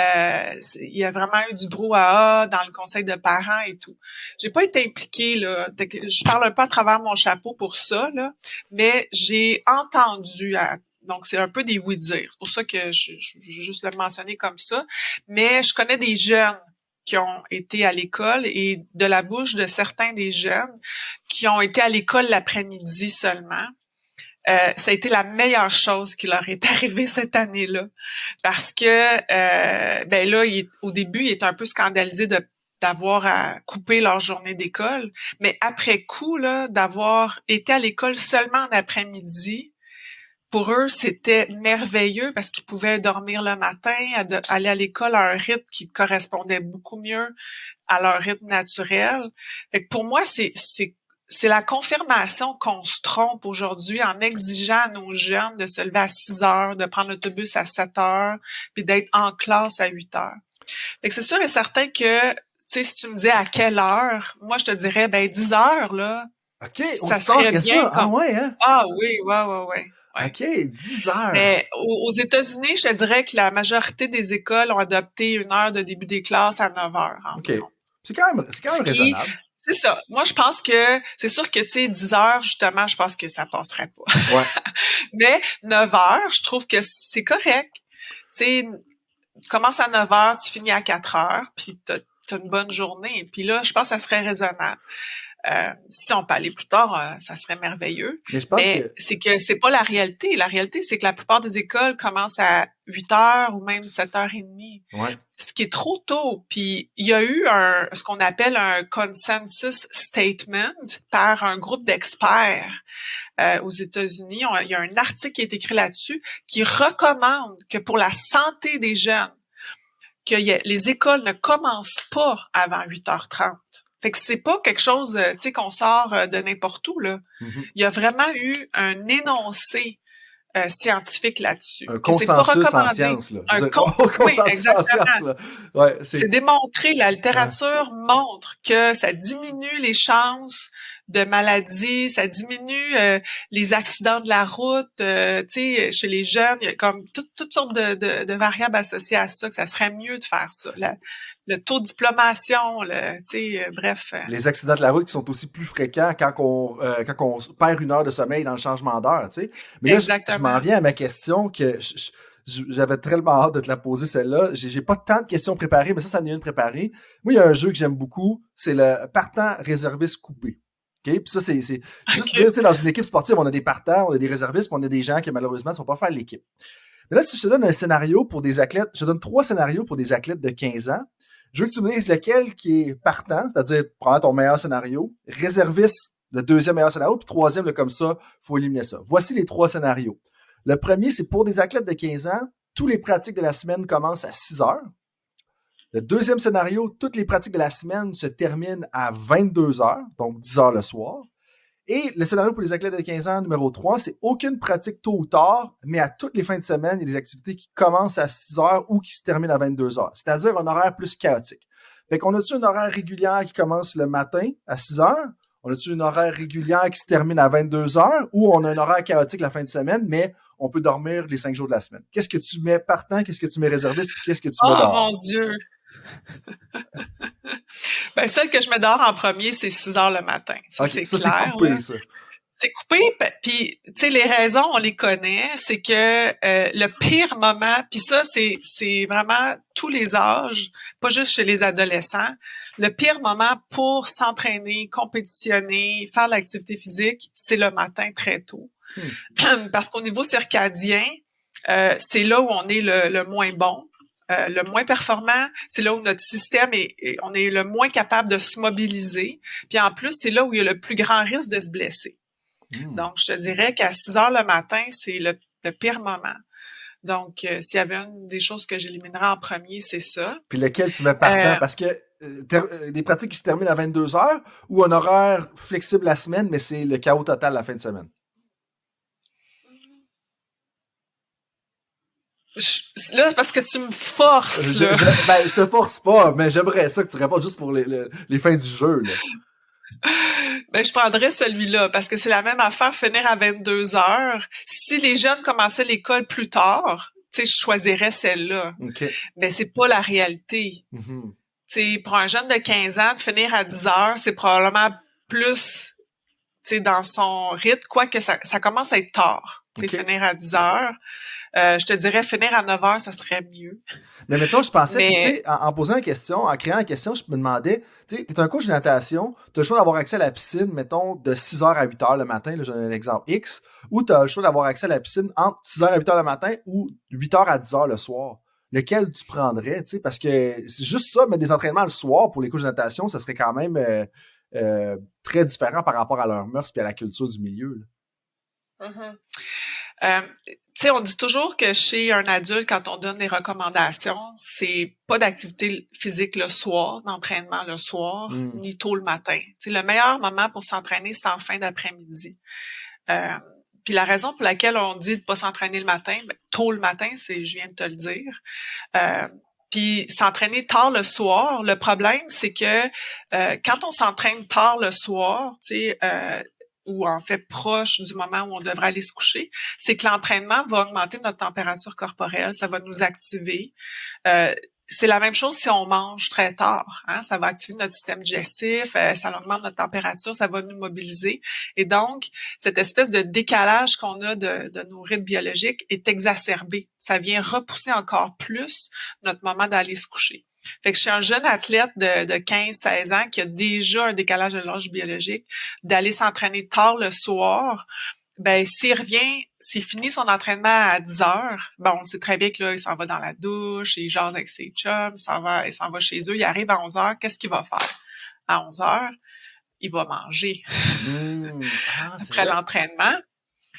Il y a vraiment eu du brouhaha dans le conseil de parents et tout. J'ai pas été impliquée, là. Je parle un peu à travers mon chapeau pour ça, là. Mais j'ai entendu, donc c'est un peu des oui-dire. C'est pour ça que je vais juste le mentionner comme ça. Mais je connais des jeunes qui ont été à l'école et de la bouche de certains des jeunes qui ont été à l'école l'après-midi seulement. Ça a été la meilleure chose qui leur est arrivée cette année-là. Parce que, là, au début, ils étaient un peu scandalisés d'avoir à couper leur journée d'école. Mais après coup, là, d'avoir été à l'école seulement en après-midi, pour eux, c'était merveilleux parce qu'ils pouvaient dormir le matin, aller à l'école à un rythme qui correspondait beaucoup mieux à leur rythme naturel. Fait que pour moi, c'est la confirmation qu'on se trompe aujourd'hui en exigeant à nos jeunes de se lever à 6 heures, de prendre l'autobus à 7 heures, puis d'être en classe à 8 heures. Fait que c'est sûr et certain que, tu sais, si tu me disais à quelle heure, moi, je te dirais, 10 heures, là. OK, ça serait bien. Ah ouais, hein? Ah oui, ouais. OK, 10 heures. Mais aux États-Unis, je te dirais que la majorité des écoles ont adopté 1 heure de début des classes à 9 heures. OK. C'est quand même raisonnable. C'est ça. Moi, je pense que c'est sûr que, tu sais, 10 heures, justement, je pense que ça passerait pas. Ouais. Mais 9 heures, je trouve que c'est correct. Tu sais, tu commences à 9 heures, tu finis à 4 heures, puis t'as une bonne journée. Puis là, je pense que ça serait raisonnable. Si on peut aller plus tard, ça serait merveilleux. Mais c'est que c'est pas la réalité. La réalité, c'est que la plupart des écoles commencent à 8 heures ou même 7h30. Ouais. Ce qui est trop tôt. Puis il y a eu ce qu'on appelle un consensus statement par un groupe d'experts aux États-Unis. Il y a un article qui est écrit là-dessus qui recommande que pour la santé des jeunes, que les écoles ne commencent pas avant 8h30. Fait que c'est pas quelque chose, tu sais, qu'on sort de n'importe où, là. Mhm. Il y a vraiment eu un énoncé scientifique là-dessus. Un Que c'est pas consensus en recommandé. sciences, là. Un Oui, consensus en exactement. sciences, là. Ouais, C'est démontré, la littérature montre que ça diminue les chances de maladies, ça diminue les accidents de la route, tu sais, chez les jeunes, il y a comme toutes sortes de variables associées à ça, que ça serait mieux de faire ça. Le taux de diplomation, tu sais, bref. Les accidents de la route qui sont aussi plus fréquents quand on perd une heure de sommeil dans le changement d'heure, tu sais. Mais là, je m'en viens à ma question que j'avais tellement hâte de te la poser, celle-là. J'ai pas tant de questions préparées, mais ça en est une préparée. Moi, il y a un jeu que j'aime beaucoup, c'est le partant réserviste coupé. OK? Puis ça, c'est juste dire, tu sais, dans une équipe sportive, on a des partants, on a des réservistes, puis on a des gens qui, malheureusement, ne sont pas faire l'équipe. Mais là, si je te donne un scénario pour des athlètes, je te donne 3 scénarios pour des athlètes de 15 ans. Je veux que tu me dises lequel qui est partant, c'est-à-dire prends ton meilleur scénario, réserviste, le deuxième meilleur scénario, puis troisième, là, comme ça, faut éliminer ça. Voici les 3 scénarios. Le premier, c'est pour des athlètes de 15 ans, tous les pratiques de la semaine commencent à 6 heures. Le deuxième scénario, toutes les pratiques de la semaine se terminent à 22 heures, donc 10 heures le soir. Et le scénario pour les athlètes de 15 ans, numéro 3, c'est aucune pratique tôt ou tard, mais à toutes les fins de semaine, il y a des activités qui commencent à 6 heures ou qui se terminent à 22 heures. C'est-à-dire un horaire plus chaotique. Fait qu'on a-tu une horaire régulière qui commence le matin à 6 heures? On a-tu une horaire régulière qui se termine à 22 heures? Ou on a un horaire chaotique la fin de semaine, mais on peut dormir les 5 jours de la semaine? Qu'est-ce que tu mets partant? Qu'est-ce que tu mets réserviste? Puis qu'est-ce que tu mets dehors? Oh mon Dieu! Ben, celle que je mets dehors en premier, c'est 6 heures le matin. Ça, Okay, c'est ça, clair. C'est coupé, là. ça. C'est coupé, puis tu sais, les raisons, on les connaît. C'est que le pire moment, puis ça, c'est vraiment tous les âges, pas juste chez les adolescents. Le pire moment pour s'entraîner, compétitionner, faire l'activité physique, c'est le matin très tôt. Parce qu'au niveau circadien, c'est là où on est le moins bon. Le moins performant, c'est là où notre système on est le moins capable de se mobiliser. Puis en plus, c'est là où il y a le plus grand risque de se blesser. Donc, je te dirais qu'à 6 heures le matin, c'est le pire moment. Donc, s'il y avait une des choses que j'éliminerais en premier, c'est ça. Puis lequel tu mets partant? Parce que des pratiques qui se terminent à 22 heures ou un horaire flexible la semaine, mais c'est le chaos total la fin de semaine? Là, parce que tu me forces. Je te force pas, mais j'aimerais ça que tu répondes juste pour les fins du jeu. Là. Ben, je prendrais celui-là parce que c'est la même affaire, finir à 22 heures. Si les jeunes commençaient l'école plus tard, tu sais, je choisirais celle-là. Okay. Mais c'est pas la réalité. Tu sais, pour un jeune de 15 ans, de finir à 10 heures, c'est probablement plus, tu sais, dans son rythme, quoique ça commence à être tard. Tu sais, finir à 10 heures. Je te dirais finir à 9 heures, ça serait mieux. Mais mettons, je pensais, tu sais, en posant la question, en créant la question, je me demandais, tu sais, t'es un coach de natation, t'as le choix d'avoir accès à la piscine, mettons, de 6h à 8h le matin, là, j'ai un exemple X, ou t'as le choix d'avoir accès à la piscine entre 6h à 8h le matin ou 8h à 10h le soir. Lequel tu prendrais, tu sais, parce que c'est juste ça, mettre des entraînements le soir pour les coachs de natation, ça serait quand même très différent par rapport à leur mœurs et à la culture du milieu. Tu sais, on dit toujours que chez un adulte, quand on donne des recommandations, c'est pas d'activité physique le soir, d'entraînement le soir, ni tôt le matin. Tu sais, le meilleur moment pour s'entraîner, c'est en fin d'après-midi. Puis la raison pour laquelle on dit de pas s'entraîner le matin, ben, tôt le matin, c'est, je viens de te le dire. Puis s'entraîner tard le soir, le problème, c'est que quand on s'entraîne tard le soir, tu sais, ou en fait proche du moment où on devrait aller se coucher, c'est que l'entraînement va augmenter notre température corporelle, ça va nous activer. C'est la même chose si on mange très tard. Hein? Ça va activer notre système digestif, ça augmente notre température, ça va nous mobiliser. Et donc, cette espèce de décalage qu'on a de nos rythmes biologiques est exacerbé. Ça vient repousser encore plus notre moment d'aller se coucher. Fait que je suis un jeune athlète de 15-16 ans qui a déjà un décalage de l'âge biologique, d'aller s'entraîner tard le soir. Ben, s'il finit son entraînement à 10 heures, bon, on sait très bien que là, il s'en va dans la douche, il jase avec ses chums, il s'en va chez eux, il arrive à 11 heures, qu'est-ce qu'il va faire? À 11 heures, il va manger. Après l'entraînement,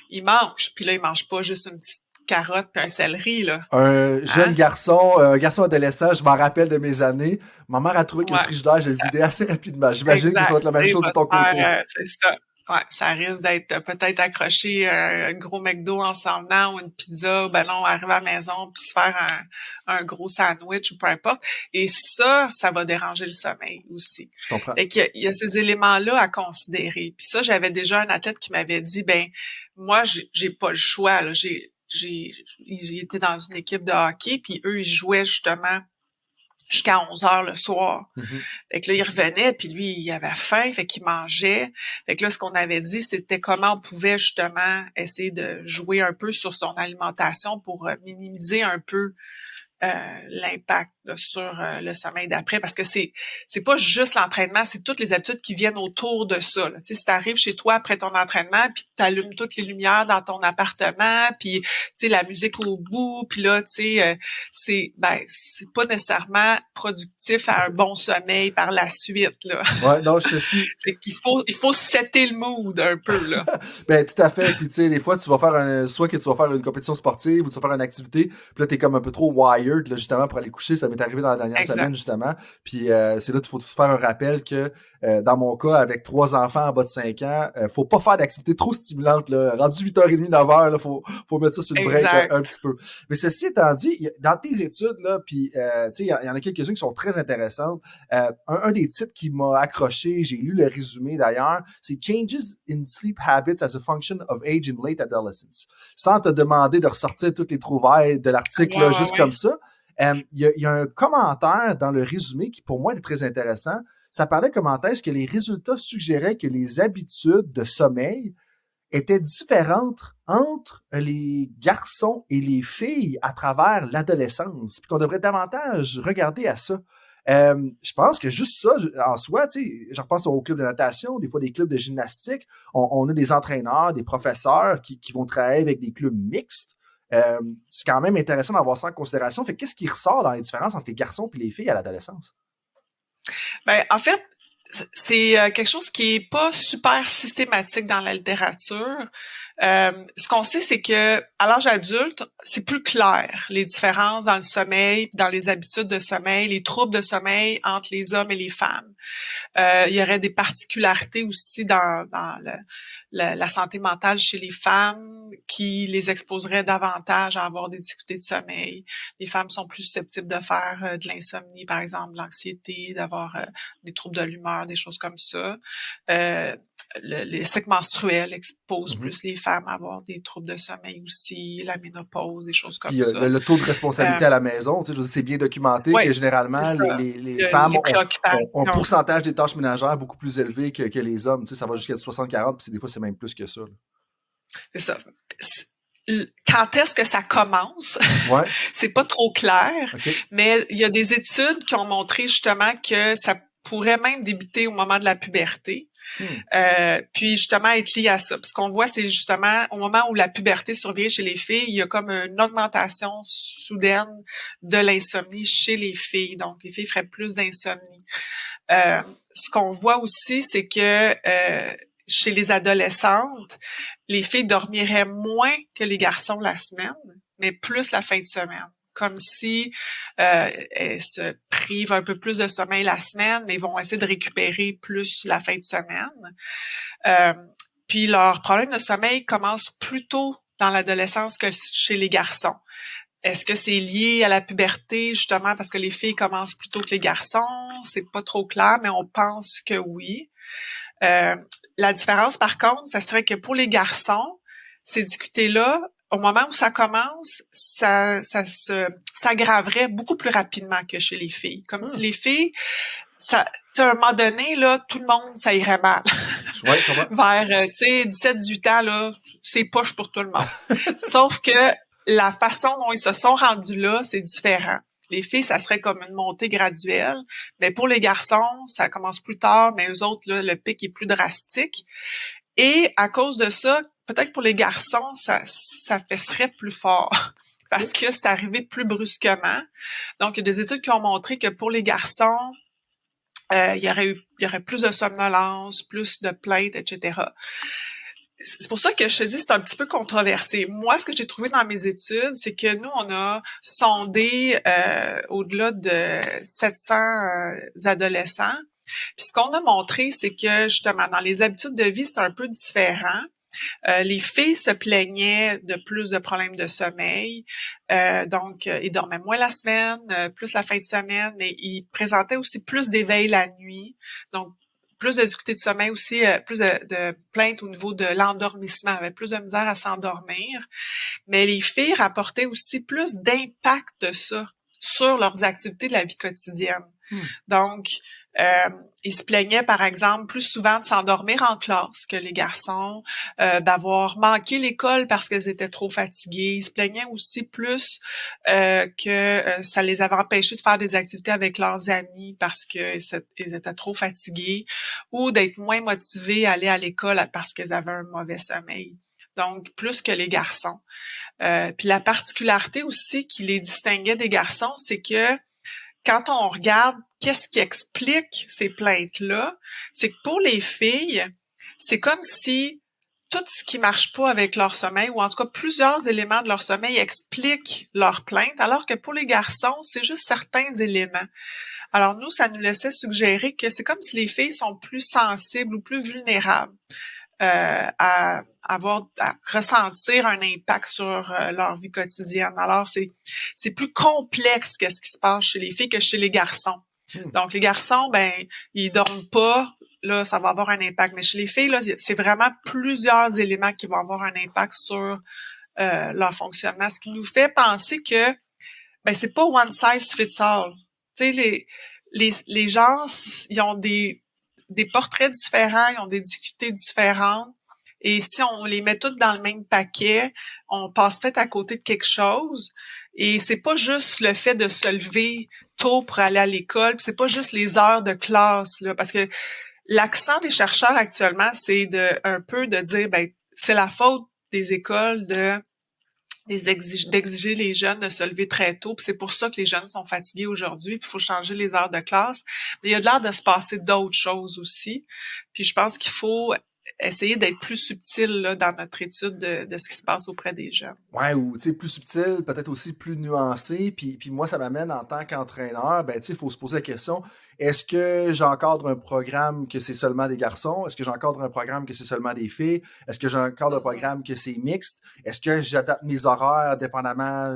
il mange. Puis là, il mange pas juste une petite carotte puis un céleri, là. Un jeune Hein? garçon, un garçon adolescent, je m'en rappelle de mes années. Ma mère a trouvé que le Ouais, frigidaire, je le ça vidais assez rapidement. J'imagine que ça va exact. être la même Il chose de va se ton côté. faire, c'est ça. Ouais, ça risque d'être peut-être accroché un gros McDo en s'en venant ou une pizza, ou ben non, arriver à la maison puis se faire un gros sandwich ou peu importe. Et ça va déranger le sommeil aussi. Je comprends. Fait qu'il y a ces éléments-là à considérer. Puis ça, j'avais déjà un athlète qui m'avait dit, ben moi, j'ai pas le choix, là. J'ai été dans une équipe de hockey, puis eux, ils jouaient justement jusqu'à 11 heures le soir. Mhm. Fait que là, il revenait, puis lui, il avait faim, fait qu'il mangeait. Fait que là, ce qu'on avait dit, c'était comment on pouvait justement essayer de jouer un peu sur son alimentation pour minimiser un peu l'impact là, sur le sommeil d'après, parce que c'est pas juste l'entraînement, c'est toutes les habitudes qui viennent autour de ça. Là. Tu sais, si t'arrives chez toi après ton entraînement, puis t'allumes toutes les lumières dans ton appartement, puis tu sais la musique au bout, puis là tu sais c'est pas nécessairement productif à un bon sommeil par la suite là. Ouais, non, je te suis. Fait qu'il faut setter le mood un peu là. Ben, tout à fait. Puis, tu sais, des fois, tu vas faire soit que tu vas faire une compétition sportive ou tu vas faire une activité, puis là, t'es comme un peu trop wired, là, justement, pour aller coucher. Ça m'est arrivé dans la dernière Exact. semaine, justement. Puis, c'est là qu'il faut faire un rappel que, dans mon cas, avec 3 enfants en bas de 5 ans, faut pas faire d'activité trop stimulante, là. Rendu 8h30, 9h, là, faut mettre ça sur le break un petit peu. Mais ceci étant dit, dans tes études, là, puis, tu sais, il y en a quelques-unes qui sont très intéressantes. Un des titres qui m'a accroché, j'ai lu le résumé d'ailleurs, c'est Changes in Sleep Habits as a Function of Age in Late Adolescence. Sans te demander de ressortir toutes les trouvailles de l'article là, juste comme ça. Il y a un commentaire dans le résumé qui pour moi est très intéressant. Ça parlait comment est-ce que les résultats suggéraient que les habitudes de sommeil étaient différentes entre les garçons et les filles à travers l'adolescence, puis qu'on devrait davantage regarder à ça. Je pense que juste ça, en soi, tu sais, je repense aux clubs de natation, des fois des clubs de gymnastique, on a des entraîneurs, des professeurs qui vont travailler avec des clubs mixtes. C'est quand même intéressant d'avoir ça en considération. Fait qu'est-ce qui ressort dans les différences entre les garçons et les filles à l'adolescence? Ben, en fait, c'est quelque chose qui est pas super systématique dans la littérature. Ce qu'on sait, c'est que à l'âge adulte, c'est plus clair les différences dans le sommeil, dans les habitudes de sommeil, les troubles de sommeil entre les hommes et les femmes. Il y aurait des particularités aussi dans la santé mentale chez les femmes qui les exposeraient davantage à avoir des difficultés de sommeil. Les femmes sont plus susceptibles de faire de l'insomnie, par exemple, de l'anxiété, d'avoir des troubles de l'humeur, des choses comme ça. Les cycles menstruels exposent plus les femmes à avoir des troubles de sommeil aussi, la ménopause, des choses comme Puis, ça. le taux de responsabilité à la maison, tu sais, je veux dire, c'est bien documenté que généralement, les femmes ont un pourcentage des tâches ménagères beaucoup plus élevé que les hommes. Tu sais, ça va jusqu'à 60-40, puis des fois, c'est même plus que ça. Là. C'est ça. Quand est-ce que ça commence? Ouais. C'est pas trop clair, Okay. mais il y a des études qui ont montré justement que ça pourrait même débuter au moment de la puberté. Puis justement être lié à ça. Puis ce qu'on voit, c'est justement au moment où la puberté survient chez les filles, il y a comme une augmentation soudaine de l'insomnie chez les filles. Donc, les filles feraient plus d'insomnie. Ce qu'on voit aussi, c'est que chez les adolescentes, les filles dormiraient moins que les garçons la semaine, mais plus la fin de semaine. Comme si elles se privent un peu plus de sommeil la semaine, mais vont essayer de récupérer plus la fin de semaine. Puis leur problème de sommeil commence plus tôt dans l'adolescence que chez les garçons. Est-ce que c'est lié à la puberté, justement, parce que les filles commencent plus tôt que les garçons? C'est pas trop clair, mais on pense que oui. La différence, par contre, ça serait que pour les garçons, ces difficultés-là, au moment où ça commence, ça s'aggraverait beaucoup plus rapidement que chez les filles. Comme si les filles, ça, tu sais, à un moment donné, là, tout le monde, ça irait mal. Ouais, Vers, tu sais, 17-18 ans, là, c'est poche pour tout le monde. Sauf que la façon dont ils se sont rendus là, c'est différent. Les filles, ça serait comme une montée graduelle. Mais pour les garçons, ça commence plus tard, mais eux autres, là, le pic est plus drastique. Et à cause de ça, peut-être pour les garçons, ça serait plus fort parce que c'est arrivé plus brusquement. Donc, il y a des études qui ont montré que pour les garçons, il y aurait plus de somnolence, plus de plaintes, etc. c'est pour ça que je te dis, c'est un petit peu controversé. Moi, ce que j'ai trouvé dans mes études, c'est que nous, on a sondé au-delà de 700 adolescents. Puis ce qu'on a montré, c'est que justement, dans les habitudes de vie, c'est un peu différent. Les filles se plaignaient de plus de problèmes de sommeil, donc ils dormaient moins la semaine, plus la fin de semaine, mais ils présentaient aussi plus d'éveil la nuit, donc plus de difficultés de sommeil aussi, plus de plaintes au niveau de l'endormissement, avaient plus de misère à s'endormir. Mais les filles rapportaient aussi plus d'impact de ça sur leurs activités de la vie quotidienne. Donc, ils se plaignaient, par exemple, plus souvent de s'endormir en classe que les garçons, d'avoir manqué l'école parce qu'elles étaient trop fatiguées. Ils se plaignaient aussi plus que ça les avait empêchés de faire des activités avec leurs amis parce qu'ils étaient trop fatigués, ou d'être moins motivés à aller à l'école parce qu'ils avaient un mauvais sommeil. Donc, plus que les garçons. Puis la particularité aussi qui les distinguait des garçons, c'est que quand on regarde qu'est-ce qui explique ces plaintes-là, c'est que pour les filles, c'est comme si tout ce qui marche pas avec leur sommeil, ou en tout cas plusieurs éléments de leur sommeil expliquent leurs plaintes, alors que pour les garçons, c'est juste certains éléments. Alors nous, ça nous laissait suggérer que c'est comme si les filles sont plus sensibles ou plus vulnérables à ressentir un impact sur leur vie quotidienne. Alors, c'est plus complexe qu'est-ce qui se passe chez les filles que chez les garçons. Donc, les garçons, ils dorment pas, là, ça va avoir un impact. Mais chez les filles, là, c'est vraiment plusieurs éléments qui vont avoir un impact sur leur fonctionnement. Ce qui nous fait penser que, c'est pas one size fits all. Tu sais, les gens, ils ont des portraits différents, ils ont des difficultés différentes. Et si on les met toutes dans le même paquet, on passe peut-être à côté de quelque chose. Et c'est pas juste le fait de se lever tôt pour aller à l'école, c'est pas juste les heures de classe, là, parce que l'accent des chercheurs actuellement, c'est un peu de dire, c'est la faute des écoles d'exiger les jeunes de se lever très tôt, puis c'est pour ça que les jeunes sont fatigués aujourd'hui, puis il faut changer les heures de classe. Mais il y a de l'air de se passer d'autres choses aussi. Puis je pense qu'il faut essayer d'être plus subtil là, dans notre étude de ce qui se passe auprès des jeunes. Ouais, ou tu sais, plus subtil, peut-être aussi plus nuancé. Puis moi, ça m'amène en tant qu'entraîneur, tu sais, il faut se poser la question, est-ce que j'encadre un programme que c'est seulement des garçons? Est-ce que j'encadre un programme que c'est seulement des filles? Est-ce que j'encadre un programme que c'est mixte? Est-ce que j'adapte mes horaires dépendamment,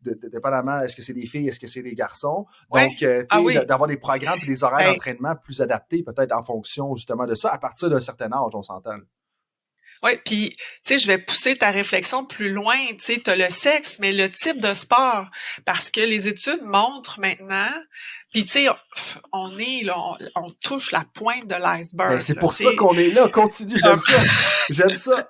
dépendamment, est-ce que c'est des filles, est-ce que c'est des garçons? Donc, tu sais, d'avoir des programmes et des horaires d'entraînement plus adaptés, peut-être en fonction justement de ça, à partir d'un certain âge, on s'entend. Oui, puis, tu sais, je vais pousser ta réflexion plus loin. Tu sais, tu as le sexe, mais le type de sport. Parce que les études montrent maintenant, puis tu sais, on touche la pointe de l'iceberg. C'est pour ça qu'on est là. Continue, j'aime ça. J'aime ça.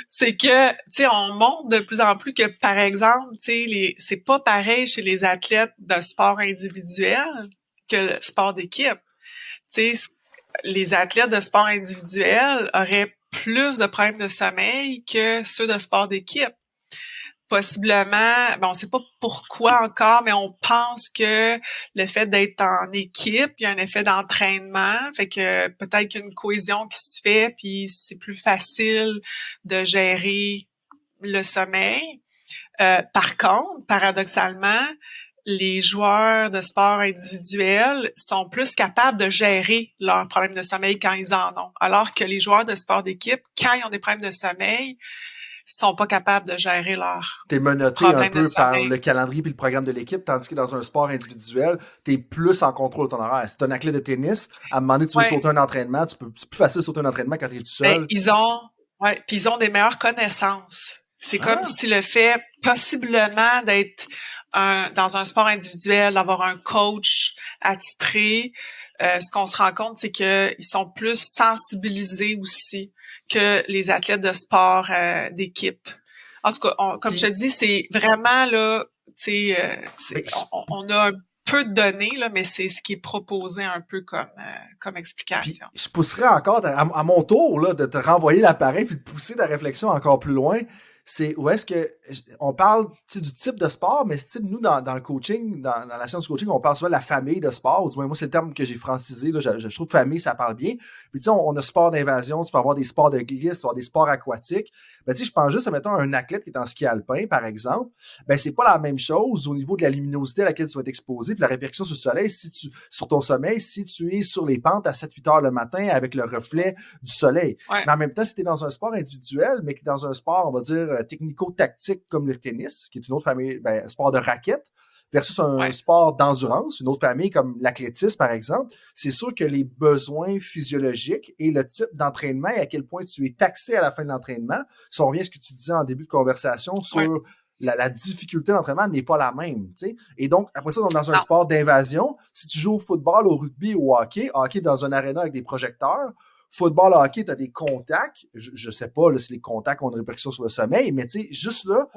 C'est que, tu sais, on montre de plus en plus que, par exemple, tu sais, c'est pas pareil chez les athlètes de sport individuel que le sport d'équipe. Tu sais, les athlètes de sport individuel auraient plus de problèmes de sommeil que ceux de sport d'équipe. Possiblement, on sait pas pourquoi encore, mais on pense que le fait d'être en équipe, il y a un effet d'entraînement, fait que peut-être qu'il y a une cohésion qui se fait, puis c'est plus facile de gérer le sommeil. Par contre, paradoxalement, les joueurs de sport individuel sont plus capables de gérer leurs problèmes de sommeil quand ils en ont. Alors que les joueurs de sport d'équipe, quand ils ont des problèmes de sommeil, sont pas capables de gérer leurs T'es menotté un peu par le calendrier puis le programme de l'équipe, tandis que dans un sport individuel, t'es plus en contrôle de ton horaire. Si t'es un athlète de tennis, à un moment donné, tu veux sauter un entraînement, c'est plus facile de sauter un entraînement quand t'es tout seul. Puis ils ont des meilleures connaissances. C'est comme si le fait possiblement d'être dans un sport individuel, d'avoir un coach attitré, ce qu'on se rend compte, c'est qu'ils sont plus sensibilisés aussi que les athlètes de sport d'équipe. En tout cas, comme je te dis, c'est vraiment là, tu sais, on a un peu de données là, mais c'est ce qui est proposé un peu comme explication. Puis, je pousserais encore à mon tour là de te renvoyer l'appareil puis de pousser ta réflexion encore plus loin. c'est où est-ce que on parle du type de sport, mais nous, dans le coaching, dans la science du coaching, on parle souvent de la famille de sport, ou du moins, moi, c'est le terme que j'ai francisé. Là, je trouve que famille, ça parle bien. Puis, on a sport d'invasion, tu peux avoir des sports de glisse, tu peux avoir des sports aquatiques. Ben, je pense juste, mettons, un athlète qui est en ski alpin, par exemple, ben, c'est pas la même chose au niveau de la luminosité à laquelle tu vas t'exposer, puis la répercussion sur le soleil, sur ton sommeil, si tu es sur les pentes à 7-8 heures le matin avec le reflet du soleil. Ouais. Mais en même temps, si tu es dans un sport individuel, mais que dans un sport, on va dire, technico-tactique comme le tennis, qui est une autre famille, ben, sport de raquette, versus un sport d'endurance, une autre famille comme l'athlétisme, par exemple, c'est sûr que les besoins physiologiques et le type d'entraînement et à quel point tu es taxé à la fin de l'entraînement, si on revient à ce que tu disais en début de conversation sur la difficulté d'entraînement n'est pas la même, tu sais. Et donc, après ça, dans un sport d'invasion, si tu joues au football, au rugby ou au hockey dans un aréna avec des projecteurs, football, hockey, tu as des contacts. Je sais pas là, si les contacts ont une répercussion sur le sommeil, mais tu sais, juste là,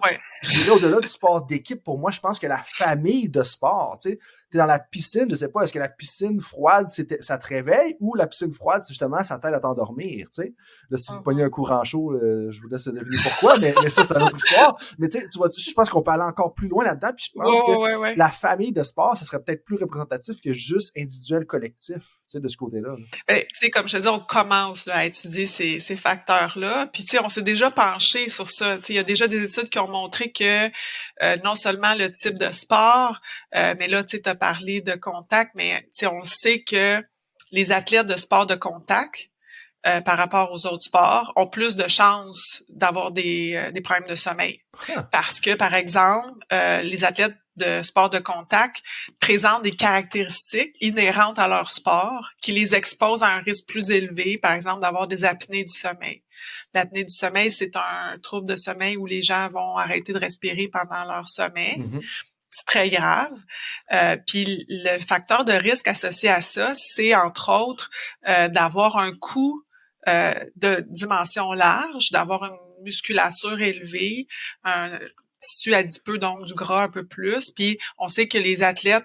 je dirais au-delà du sport d'équipe, pour moi, je pense que la famille de sport, tu sais, t'es dans la piscine, je sais pas, est-ce que la piscine froide, ça te réveille ou la piscine froide, justement, ça t'aide à t'endormir, tu sais. Là, si vous pognez un courant chaud, je vous laisse deviner pourquoi, mais ça, c'est une autre histoire. Mais tu sais, tu vois, je pense qu'on peut aller encore plus loin là-dedans, puis je pense que la famille de sport, ça serait peut-être plus représentatif que juste individuel collectif, tu sais, de ce côté-là. Ben, tu sais, comme je te dis, on commence là, à étudier ces facteurs-là. Puis, tu sais, on s'est déjà penché sur ça. Tu sais, il y a déjà des études qui ont montré que non seulement le type de sport, mais là, tu sais, t'as parlé de contact, mais tu sais, on sait que les athlètes de sport de contact, par rapport aux autres sports, ont plus de chances d'avoir des problèmes de sommeil. Parce que, par exemple, les athlètes de sport de contact présentent des caractéristiques inhérentes à leur sport qui les exposent à un risque plus élevé, par exemple, d'avoir des apnées du sommeil. L'apnée du sommeil, c'est un trouble de sommeil où les gens vont arrêter de respirer pendant leur sommeil. Mm-hmm. C'est très grave. Puis le facteur de risque associé à ça, c'est entre autres d'avoir un cou de dimension large, d'avoir une musculature élevée, un tissu adipeux, donc du gras un peu plus. Puis on sait que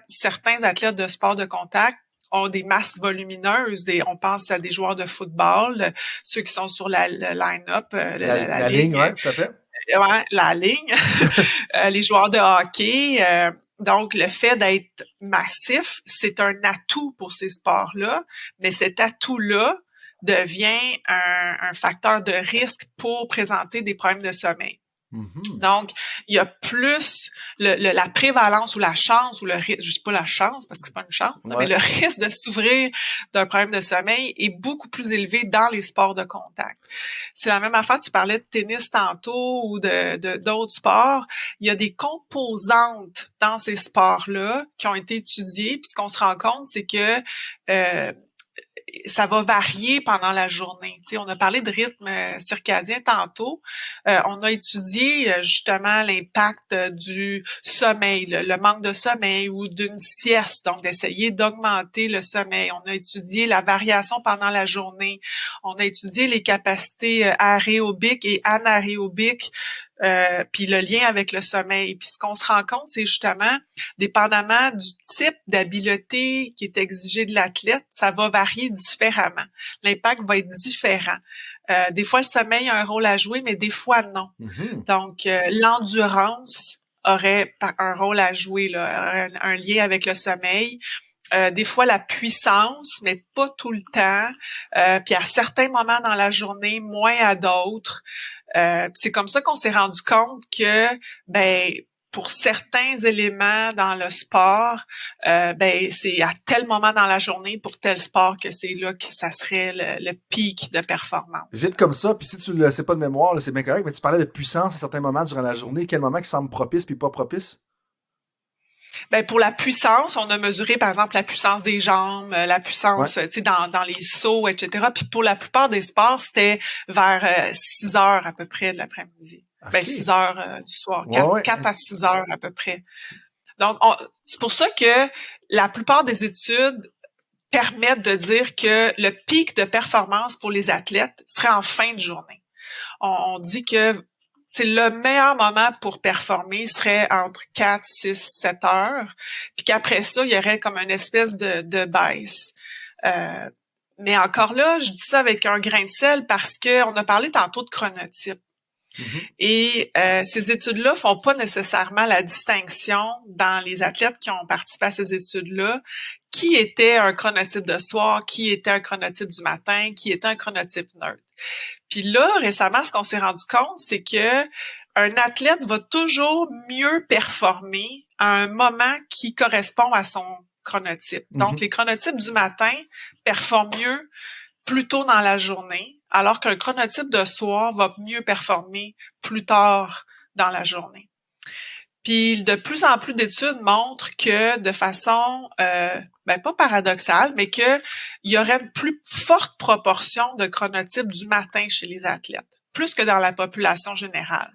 certains athlètes de sport de contact ont des masses volumineuses. On pense à des joueurs de football, ceux qui sont sur le line-up, la ligne, oui, tout à fait. Ouais, la ligne. Les joueurs de hockey. Donc, le fait d'être massif, c'est un atout pour ces sports-là, mais cet atout-là devient un facteur de risque pour présenter des problèmes de sommeil. Mm-hmm. Donc, il y a plus la prévalence ou la chance ou le risque, je dis pas la chance parce que c'est pas une chance, mais le risque de souffrir d'un problème de sommeil est beaucoup plus élevé dans les sports de contact. C'est la même affaire, tu parlais de tennis tantôt ou d'autres sports. Il y a des composantes dans ces sports-là qui ont été étudiées, puis ce qu'on se rend compte, c'est que ça va varier pendant la journée. Tu sais, on a parlé de rythme circadien tantôt. On a étudié justement l'impact du sommeil, le manque de sommeil ou d'une sieste, donc d'essayer d'augmenter le sommeil. On a étudié la variation pendant la journée. On a étudié les capacités aérobiques et anaérobiques. Puis le lien avec le sommeil. Puis ce qu'on se rend compte, c'est justement, dépendamment du type d'habileté qui est exigé de l'athlète, ça va varier différemment. L'impact va être différent. Des fois, le sommeil a un rôle à jouer, mais des fois, non. Mm-hmm. Donc, l'endurance aurait un rôle à jouer, là, un lien avec le sommeil. Des fois la puissance, mais pas tout le temps. Puis à certains moments dans la journée, moins à d'autres. C'est comme ça qu'on s'est rendu compte que, pour certains éléments dans le sport, c'est à tel moment dans la journée pour tel sport que c'est là que ça serait le pic de performance. Vite comme ça, puis si tu le sais pas de mémoire, là, c'est bien correct, mais tu parlais de puissance à certains moments durant la journée. Quel moment qui semble propice puis pas propice? Pour la puissance, on a mesuré, par exemple, la puissance des jambes, la puissance, tu sais, dans les sauts, etc. Puis pour la plupart des sports, c'était vers 6 heures à peu près de l'après-midi. Okay. 6 heures du soir. 4 à 6 heures à peu près. Donc, c'est pour ça que la plupart des études permettent de dire que le pic de performance pour les athlètes serait en fin de journée. On dit que c'est le meilleur moment pour performer serait entre 4, 6, 7 heures, puis qu'après ça, il y aurait comme une espèce de baisse. Mais encore là, je dis ça avec un grain de sel parce que on a parlé tantôt de chronotype. Et ces études-là font pas nécessairement la distinction dans les athlètes qui ont participé à ces études-là, qui était un chronotype de soir, qui était un chronotype du matin, qui était un chronotype neutre. Puis là, récemment, ce qu'on s'est rendu compte, c'est que un athlète va toujours mieux performer à un moment qui correspond à son chronotype. Donc, les chronotypes du matin performent mieux plus tôt dans la journée, alors qu'un chronotype de soir va mieux performer plus tard dans la journée. Puis, de plus en plus d'études montrent que de façon, pas paradoxale, mais qu'il y aurait une plus forte proportion de chronotypes du matin chez les athlètes, plus que dans la population générale.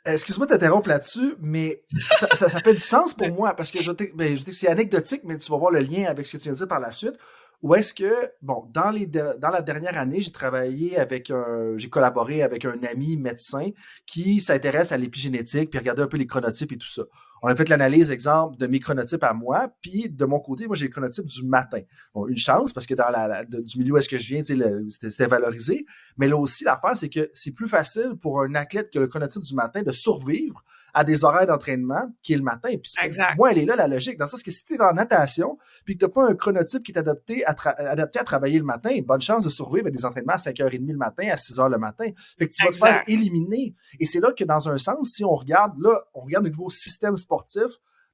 Excuse-moi de t'interrompre là-dessus, mais ça fait du sens pour moi, parce que je dis que c'est anecdotique, mais tu vas voir le lien avec ce que tu viens de dire par la suite. Ou est-ce que, bon, dans la dernière année, j'ai collaboré avec un ami médecin qui s'intéresse à l'épigénétique, puis regarder un peu les chronotypes et tout ça. On a fait l'analyse, exemple, de mes chronotypes à moi, puis de mon côté, moi, j'ai le chronotype du matin. Bon, une chance, parce que dans du milieu où est-ce que je viens, c'était valorisé. Mais là aussi, l'affaire, c'est que c'est plus facile pour un athlète qui a le chronotype du matin de survivre à des horaires d'entraînement qui est le matin. Puis pour moi, elle est là, la logique. Dans le sens que si tu es dans la natation, puis que tu n'as pas un chronotype qui est adapté à travailler le matin, bonne chance de survivre à des entraînements à 5h30 le matin, à 6h le matin. Fait que tu vas te faire éliminer. Et c'est là que, dans un sens, si on regarde le nouveau système sportif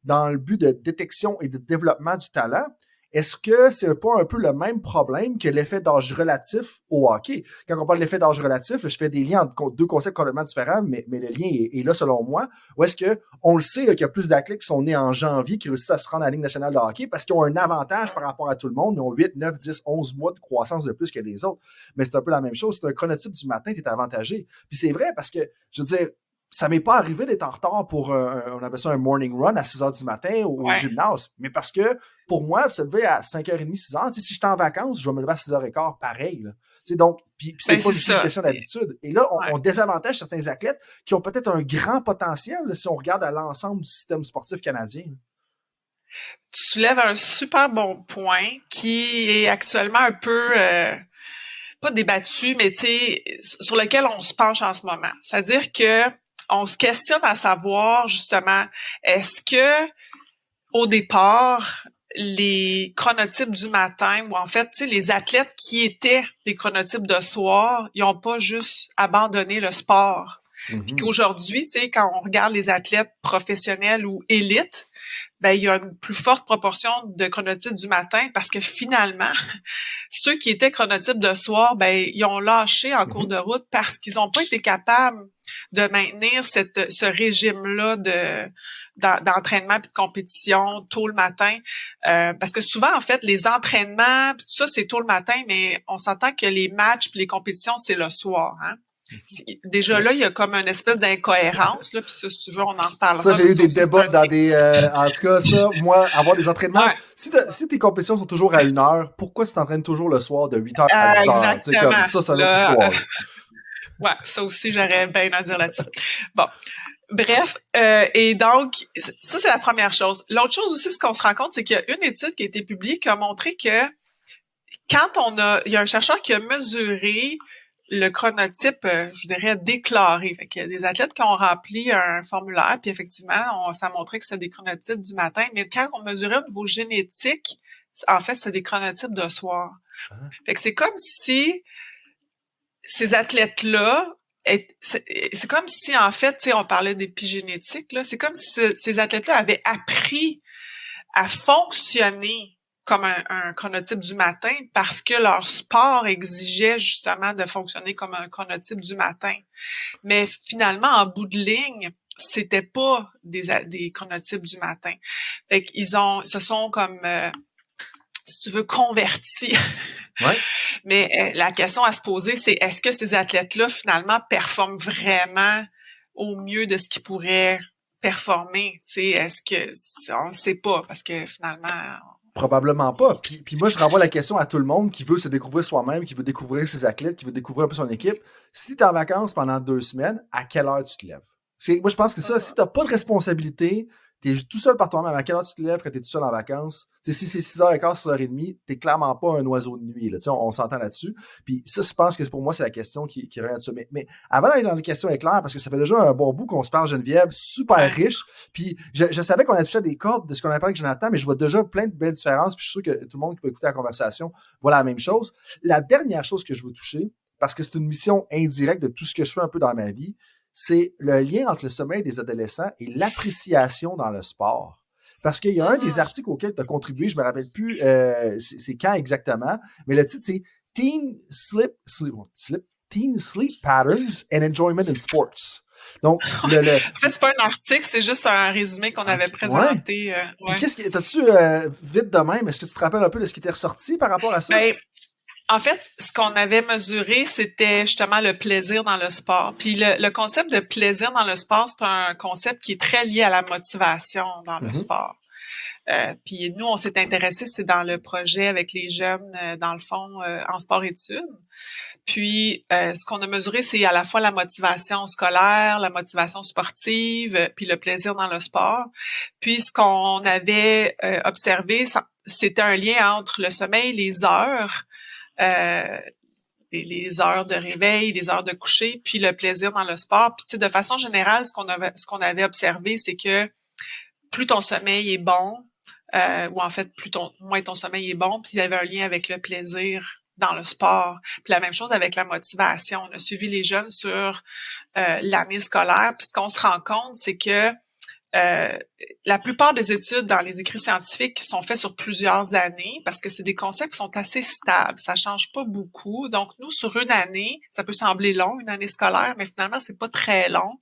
dans le but de détection et de développement du talent. Est-ce que c'est pas un peu le même problème que l'effet d'âge relatif au hockey? Quand on parle d'effet d'âge relatif, là, je fais des liens entre deux concepts complètement différents, mais le lien est là selon moi. Ou est-ce que on le sait là, qu'il y a plus d'athlètes qui sont nés en janvier qui réussissent à se rendre à la Ligue nationale de hockey parce qu'ils ont un avantage par rapport à tout le monde. Ils ont 8, 9, 10, 11 mois de croissance de plus que les autres. Mais c'est un peu la même chose. C'est un chronotype du matin, tu es avantagé. Puis c'est vrai parce que, je veux dire, ça m'est pas arrivé d'être en retard pour on appelle ça un morning run à 6h du matin au gymnase. Mais parce que, pour moi, se lever à 5h30, 6h, si j'étais en vacances, je vais me lever à 6h15, pareil, là. Donc, puis c'est pas une question d'habitude. Et là, on désavantage certains athlètes qui ont peut-être un grand potentiel, là, si on regarde à l'ensemble du système sportif canadien. Tu soulèves un super bon point qui est actuellement un peu... pas débattu, mais tu sais, sur lequel on se penche en ce moment. C'est-à-dire que on se questionne à savoir, justement, est-ce que, au départ, les chronotypes du matin, ou en fait, tu sais, les athlètes qui étaient des chronotypes de soir, ils n'ont pas juste abandonné le sport. Puis qu'aujourd'hui, tu sais, quand on regarde les athlètes professionnels ou élites, ben, il y a une plus forte proportion de chronotypes du matin parce que finalement, ceux qui étaient chronotypes de soir, ben, ils ont lâché en cours de route parce qu'ils n'ont pas été capables de maintenir ce régime-là d'entraînement puis de compétition tôt le matin. Parce que souvent, en fait, les entraînements, puis tout ça, c'est tôt le matin, mais on s'entend que les matchs puis les compétitions, c'est le soir, hein. Déjà là, il y a comme une espèce d'incohérence, là, puis ça, si tu veux, on en reparlera. Ça, j'ai eu des débats dans des... en tout cas, ça, moi, avoir des entraînements... Ouais. Si tes compétitions sont toujours à 1h, pourquoi tu t'entraînes toujours le soir de 8h à 10h? Exactement. Comme, ça, c'est une autre histoire. Ouais, ça aussi, j'aurais bien à dire là-dessus. Bon. Bref, et donc, ça, c'est la première chose. L'autre chose aussi, ce qu'on se rend compte, c'est qu'il y a une étude qui a été publiée qui a montré que quand il y a un chercheur qui a mesuré le chronotype, je dirais, déclaré. Fait qu'il y a des athlètes qui ont rempli un formulaire, puis effectivement, ça montrait que c'est des chronotypes du matin, mais quand on mesurait au niveau génétique, en fait, c'est des chronotypes de soir. Fait que c'est comme si ces athlètes-là, c'est comme si, en fait, tu sais, on parlait d'épigénétique, là, c'est comme si ces athlètes-là avaient appris à fonctionner comme un chronotype du matin parce que leur sport exigeait justement de fonctionner comme un chronotype du matin. Mais finalement, en bout de ligne, c'était pas des chronotypes du matin. Fait qu'ils se sont comme, si tu veux, convertis. Ouais. Mais la question à se poser, c'est est-ce que ces athlètes-là, finalement, performent vraiment au mieux de ce qu'ils pourraient performer? Tu sais, est-ce que... On ne sait pas, parce que finalement... Probablement pas. Puis moi, je renvoie la question à tout le monde qui veut se découvrir soi-même, qui veut découvrir ses athlètes, qui veut découvrir un peu son équipe. Si tu es en vacances pendant 2 semaines, à quelle heure tu te lèves? Moi, je pense que ça, si tu n'as pas de responsabilité, t'es tout seul par toi-même. À quelle heure tu te lèves quand t'es tout seul en vacances? T'sais, si c'est 6h15, 6h30, t'es clairement pas un oiseau de nuit. Là. On s'entend là-dessus. Puis ça, je pense que pour moi, c'est la question qui revient là-dessus. Mais avant d'aller dans les questions éclairs, parce que ça fait déjà un bon bout qu'on se parle, Geneviève, super riche. Puis je savais qu'on a touché à des cordes de ce qu'on a parlé avec Jonathan, mais je vois déjà plein de belles différences. Puis je suis sûr que tout le monde qui peut écouter la conversation voit la même chose. La dernière chose que je veux toucher, parce que c'est une mission indirecte de tout ce que je fais un peu dans ma vie, c'est le lien entre le sommeil des adolescents et l'appréciation dans le sport. Parce qu'il y a un des articles auxquels tu as contribué, je me rappelle plus c'est quand exactement, mais le titre c'est Teen Sleep Patterns and Enjoyment in Sports. Donc, en fait, c'est pas un article, c'est juste un résumé qu'on avait présenté. Puis qu'est-ce que t'as-tu vite de même, est-ce que tu te rappelles un peu de ce qui était ressorti par rapport à ça? Ben, en fait, ce qu'on avait mesuré, c'était justement le plaisir dans le sport. Puis le concept de plaisir dans le sport, c'est un concept qui est très lié à la motivation dans le sport. Puis nous, on s'est intéressé, c'est dans le projet avec les jeunes, dans le fond, en sport-études. Puis ce qu'on a mesuré, c'est à la fois la motivation scolaire, la motivation sportive, puis le plaisir dans le sport. Puis ce qu'on avait observé, c'était un lien entre le sommeil, les heures, les heures de réveil, les heures de coucher, puis le plaisir dans le sport. Puis tu sais, de façon générale, ce qu'on avait observé, c'est que plus ton sommeil est bon, ou en fait, moins ton sommeil est bon, puis il y avait un lien avec le plaisir dans le sport. Puis la même chose avec la motivation. On a suivi les jeunes sur l'année scolaire, puis ce qu'on se rend compte, c'est que la plupart des études dans les écrits scientifiques sont faites sur plusieurs années parce que c'est des concepts qui sont assez stables, ça change pas beaucoup. Donc nous, sur une année, ça peut sembler long, une année scolaire, mais finalement c'est pas très long.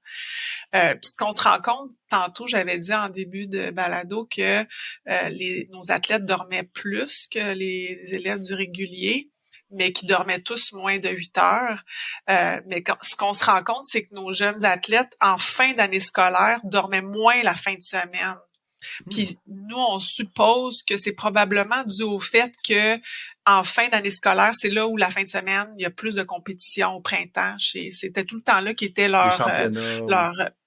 Puis ce qu'on se rend compte, tantôt j'avais dit en début de balado que nos athlètes dormaient plus que les élèves du régulier, mais qui dormaient tous moins de 8 heures. Mais ce qu'on se rend compte, c'est que nos jeunes athlètes, en fin d'année scolaire, dormaient moins la fin de semaine. Puis nous, on suppose que c'est probablement dû au fait que en fin d'année scolaire, c'est là où la fin de semaine, il y a plus de compétition au printemps. C'était tout le temps là qui était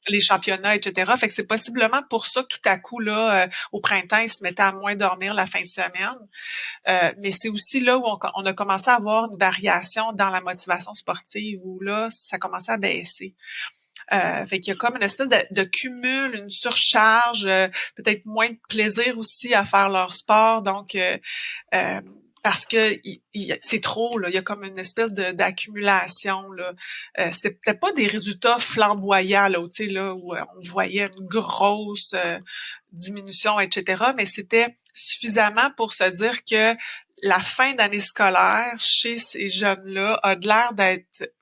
les championnats, etc. Fait que c'est possiblement pour ça que tout à coup, là, au printemps, ils se mettaient à moins dormir la fin de semaine. Mais c'est aussi là où on a commencé à avoir une variation dans la motivation sportive, où là, ça commençait à baisser. Fait qu'il y a comme une espèce de cumul, une surcharge, peut-être moins de plaisir aussi à faire leur sport. Donc, parce que c'est trop, là. Il y a comme une espèce d'accumulation, là. C'est peut-être pas des résultats flamboyants, là, tu sais, là, où on voyait une grosse diminution, etc. Mais c'était suffisamment pour se dire que la fin d'année scolaire chez ces jeunes-là a de l'air d'être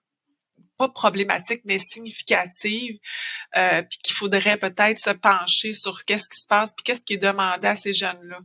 pas problématique, mais significative, puis qu'il faudrait peut-être se pencher sur qu'est-ce qui se passe, puis qu'est-ce qui est demandé à ces jeunes-là.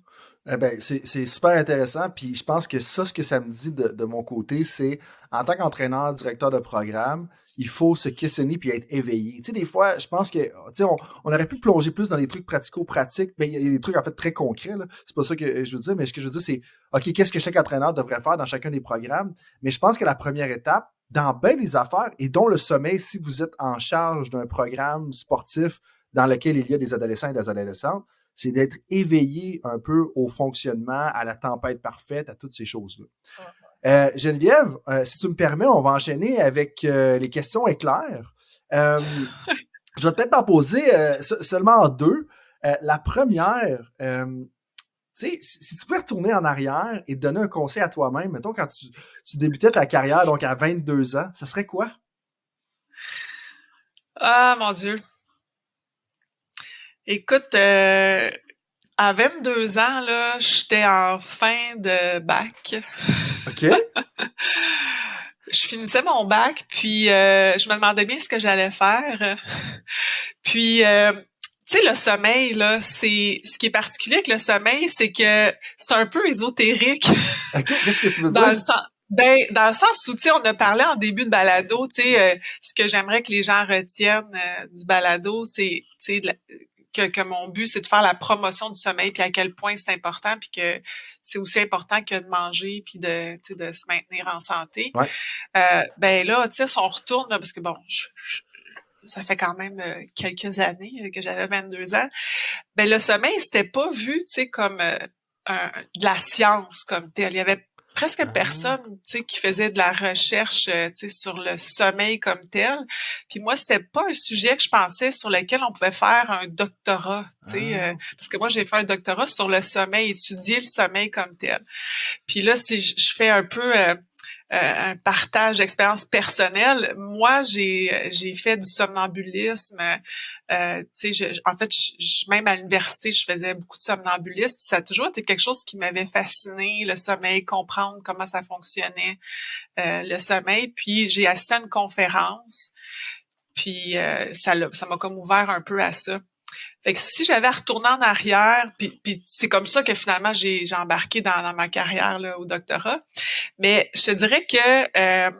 Eh ben, c'est super intéressant, puis je pense que ça, ce que ça me dit de mon côté, c'est en tant qu'entraîneur, directeur de programme, il faut se questionner puis être éveillé. Tu sais, des fois, je pense que, tu sais, on aurait pu plonger plus dans des trucs pratico-pratiques, mais il y a des trucs, en fait, très concrets, là. C'est pas ça que je veux dire, mais ce que je veux dire, c'est, OK, qu'est-ce que chaque entraîneur devrait faire dans chacun des programmes? Mais je pense que la première étape, dans bien des affaires, et dont le sommeil, si vous êtes en charge d'un programme sportif dans lequel il y a des adolescents et des adolescentes, c'est d'être éveillé un peu au fonctionnement, à la tempête parfaite, à toutes ces choses-là. Geneviève, si tu me permets, on va enchaîner avec les questions éclairs. Je vais peut-être t'en poser seulement deux. La première, tu sais, si tu pouvais retourner en arrière et te donner un conseil à toi-même, mettons quand tu débutais ta carrière, donc à 22 ans, ça serait quoi? Ah, mon Dieu! Écoute, à 22 ans, là, j'étais en fin de bac. OK. Je finissais mon bac, puis je me demandais bien ce que j'allais faire. Puis, tu sais, le sommeil, là, ce qui est particulier avec le sommeil, c'est que c'est un peu ésotérique. OK, qu'est-ce que tu veux dire? Dans le sens où, tu sais, on a parlé en début de balado, tu sais, ce que j'aimerais que les gens retiennent du balado, c'est, tu sais, que mon but, c'est de faire la promotion du sommeil, puis à quel point c'est important, puis que c'est aussi important que de manger, puis de se maintenir en santé. Ouais. Ben là, tu sais, si on retourne, là, parce que bon, ça fait quand même quelques années que j'avais 22 ans. Ben le sommeil, c'était pas vu, tu sais, comme de la science comme telle. Il y avait presque personne, tu sais, qui faisait de la recherche, tu sais, sur le sommeil comme tel. Puis moi, c'était pas un sujet que je pensais sur lequel on pouvait faire un doctorat, tu sais, parce que moi, j'ai fait un doctorat sur le sommeil, étudier le sommeil comme tel. Puis là, si je fais un peu un partage d'expérience personnelle. Moi, j'ai fait du somnambulisme. Tu sais, en fait, même à l'université, je faisais beaucoup de somnambulisme. Puis ça a toujours été quelque chose qui m'avait fasciné, le sommeil, comprendre comment ça fonctionnait, le sommeil. Puis j'ai assisté à une conférence. Puis ça m'a comme ouvert un peu à ça. Fait que si j'avais à retourner en arrière, puis c'est comme ça que finalement j'ai embarqué dans ma carrière là, au doctorat. Mais je te dirais que tu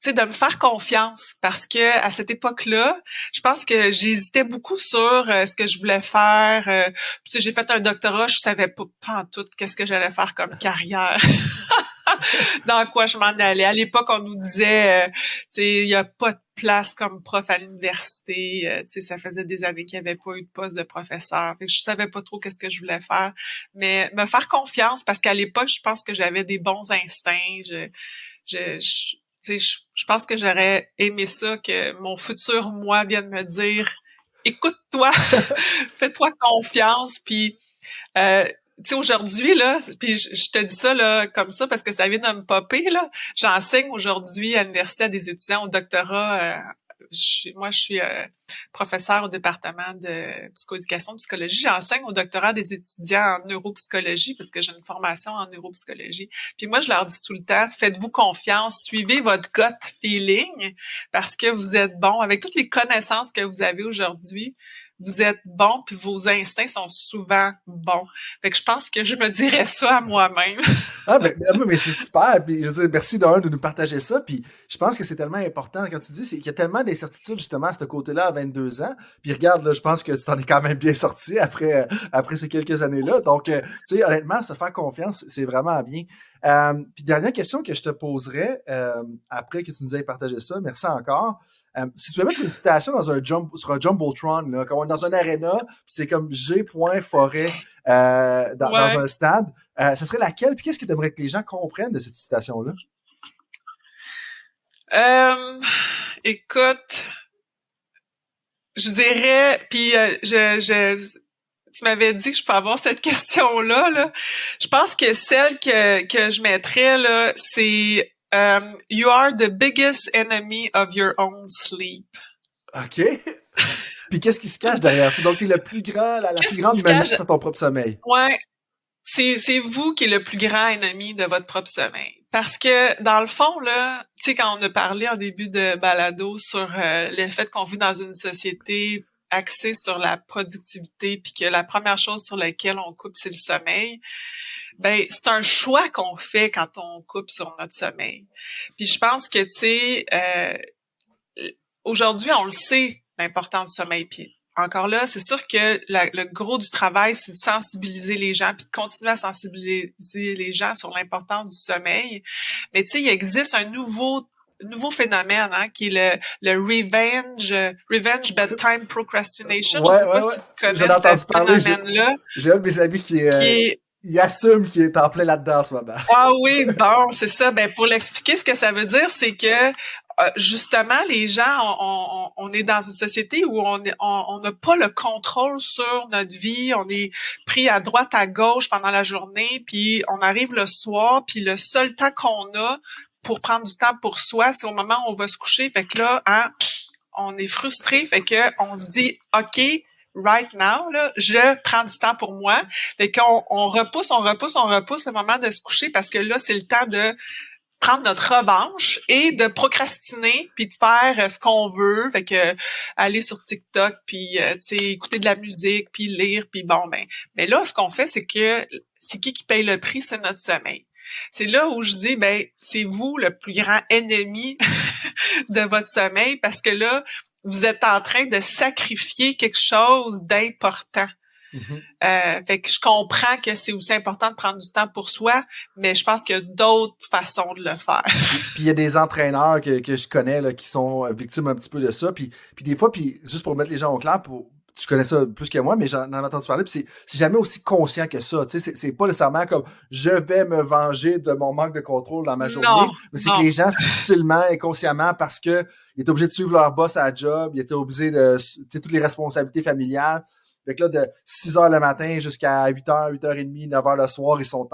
sais, de me faire confiance, parce que à cette époque-là, je pense que j'hésitais beaucoup sur ce que je voulais faire. Tu sais, j'ai fait un doctorat, je savais pas en tout qu'est-ce que j'allais faire comme carrière. Dans quoi je m'en allais. À l'époque, on nous disait, tu sais, il y a pas de place comme prof à l'université. Tu sais, ça faisait des années qu'il n'y avait pas eu de poste de professeur. Fait que je savais pas trop qu'est-ce que je voulais faire. Mais me faire confiance, parce qu'à l'époque, je pense que j'avais des bons instincts. Tu sais, je pense que j'aurais aimé ça, que mon futur moi vienne me dire, écoute-toi, fais-toi confiance, puis tu sais, aujourd'hui, là, puis je te dis ça là comme ça parce que ça vient de me popper, là. J'enseigne aujourd'hui à l'université à des étudiants au doctorat. Moi, je suis professeure au département de psychoéducation, psychologie. J'enseigne au doctorat des étudiants en neuropsychologie parce que j'ai une formation en neuropsychologie. Puis moi, je leur dis tout le temps, faites-vous confiance, suivez votre gut feeling parce que vous êtes bon. Avec toutes les connaissances que vous avez aujourd'hui, vous êtes bon, puis vos instincts sont souvent bons. Fait que je pense que je me dirais ça à moi-même. Mais c'est super. Puis, je veux dire, merci de nous partager ça. Puis je pense que c'est tellement important quand tu dis, c'est qu'il y a tellement d'incertitudes justement à ce côté-là à 22 ans. Puis regarde, là, je pense que tu t'en es quand même bien sorti après ces quelques années-là. Donc, tu sais, honnêtement, se faire confiance, c'est vraiment bien. Puis dernière question que je te poserais après que tu nous aies partagé ça, merci encore. Si tu veux mettre une citation sur un Jumbotron, là, comme dans un aréna, c'est comme G. Forêt dans un stade, ce serait laquelle? Puis qu'est-ce que tu aimerais que les gens comprennent de cette citation-là? Écoute, je dirais, puis tu m'avais dit que je peux avoir cette question-là, là. Je pense que celle que je mettrais, là, c'est You are the biggest enemy of your own sleep. OK. Puis qu'est-ce qui se cache derrière? C'est donc t'es le plus grand, la plus grande menace à ton propre sommeil. Ouais. C'est vous qui êtes le plus grand ennemi de votre propre sommeil. Parce que, dans le fond, là, tu sais, quand on a parlé en début de balado sur le fait qu'on vit dans une société axée sur la productivité, puis que la première chose sur laquelle on coupe, c'est le sommeil, ben c'est un choix qu'on fait quand on coupe sur notre sommeil. Puis je pense que, tu sais, aujourd'hui, on le sait, l'importance du sommeil. Puis encore là, c'est sûr que le gros du travail, c'est de sensibiliser les gens, puis de continuer à sensibiliser les gens sur l'importance du sommeil. Mais tu sais, il existe un nouveau phénomène, hein, qui est le revenge bedtime procrastination. Ouais, je sais pas si tu connais ce phénomène-là. J'ai un de mes amis qui il assume qu'il est en plein là-dedans en ce moment. Ah oui, bon, c'est ça. Ben pour l'expliquer, ce que ça veut dire, c'est que justement, les gens, on est dans une société où on n'a pas le contrôle sur notre vie. On est pris à droite, à gauche pendant la journée, puis on arrive le soir, puis le seul temps qu'on a pour prendre du temps pour soi, c'est au moment où on va se coucher. Fait que là, hein, on est frustré, fait que on se dit, OK, right now, là, je prends du temps pour moi. Fait qu'on repousse le moment de se coucher parce que là, c'est le temps de prendre notre revanche et de procrastiner puis de faire ce qu'on veut, fait que aller sur TikTok puis tu sais écouter de la musique puis lire puis bon ben mais là ce qu'on fait c'est que c'est qui paye le prix, c'est notre sommeil. C'est là où je dis ben c'est vous le plus grand ennemi de votre sommeil parce que là vous êtes en train de sacrifier quelque chose d'important. Fait que je comprends que c'est aussi important de prendre du temps pour soi, mais je pense qu'il y a d'autres façons de le faire. Puis il y a des entraîneurs que je connais là, qui sont victimes un petit peu de ça. Puis des fois, juste pour mettre les gens au clair, tu connais ça plus que moi, mais j'en ai entendu parler, puis c'est jamais aussi conscient que ça. Tu sais, c'est pas nécessairement comme je vais me venger de mon manque de contrôle dans ma journée, mais c'est que les gens subtilement et consciemment, parce que ils étaient obligés de suivre leur boss à la job, ils étaient obligés de toutes les responsabilités familiales. Fait que là, de 6h le matin jusqu'à 8h, 8h30, 9h le soir, ils sont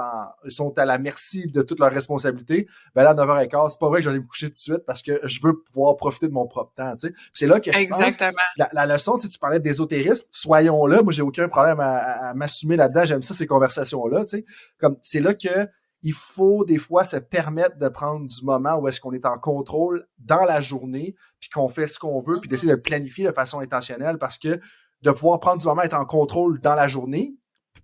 à la merci de toutes leurs responsabilités. Ben là, à 9h15, c'est pas vrai que j'allais me coucher tout de suite parce que je veux pouvoir profiter de mon propre temps, tu sais. C'est là que je pense, la leçon, tu parlais d'ésotérisme, soyons là, moi j'ai aucun problème à m'assumer là-dedans, j'aime ça, ces conversations-là, tu sais. Comme, c'est là que il faut des fois se permettre de prendre du moment où est-ce qu'on est en contrôle dans la journée, puis qu'on fait ce qu'on veut, puis d'essayer de le planifier de façon intentionnelle parce que de pouvoir prendre du moment, être en contrôle dans la journée,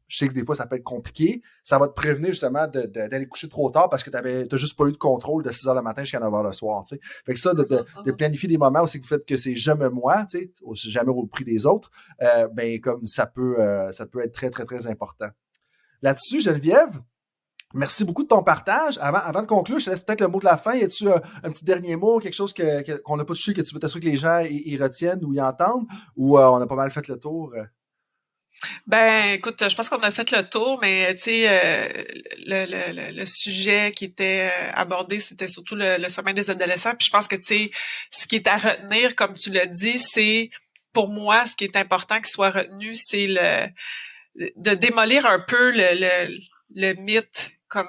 je sais que des fois, ça peut être compliqué, ça va te prévenir justement d'aller coucher trop tard parce que t'as juste pas eu de contrôle de 6h le matin jusqu'à 9h le soir, tu sais. Fait que ça, de planifier des moments où c'est que vous faites que c'est jamais moi, tu sais, jamais au prix des autres, ben, comme ça peut être très, très, très important. Là-dessus, Geneviève, merci beaucoup de ton partage. Avant de conclure, je te laisse peut-être le mot de la fin. Y a-tu un petit dernier mot, quelque chose qu'on n'a pas touché, que tu veux t'assurer que les gens y retiennent ou y entendent, ou on a pas mal fait le tour? Ben, écoute, je pense qu'on a fait le tour, mais tu sais, le sujet qui était abordé, c'était surtout le sommeil des adolescents. Puis je pense que tu sais, ce qui est à retenir, comme tu l'as dit, c'est pour moi, ce qui est important qu'il soit retenu, c'est de démolir un peu le mythe, comme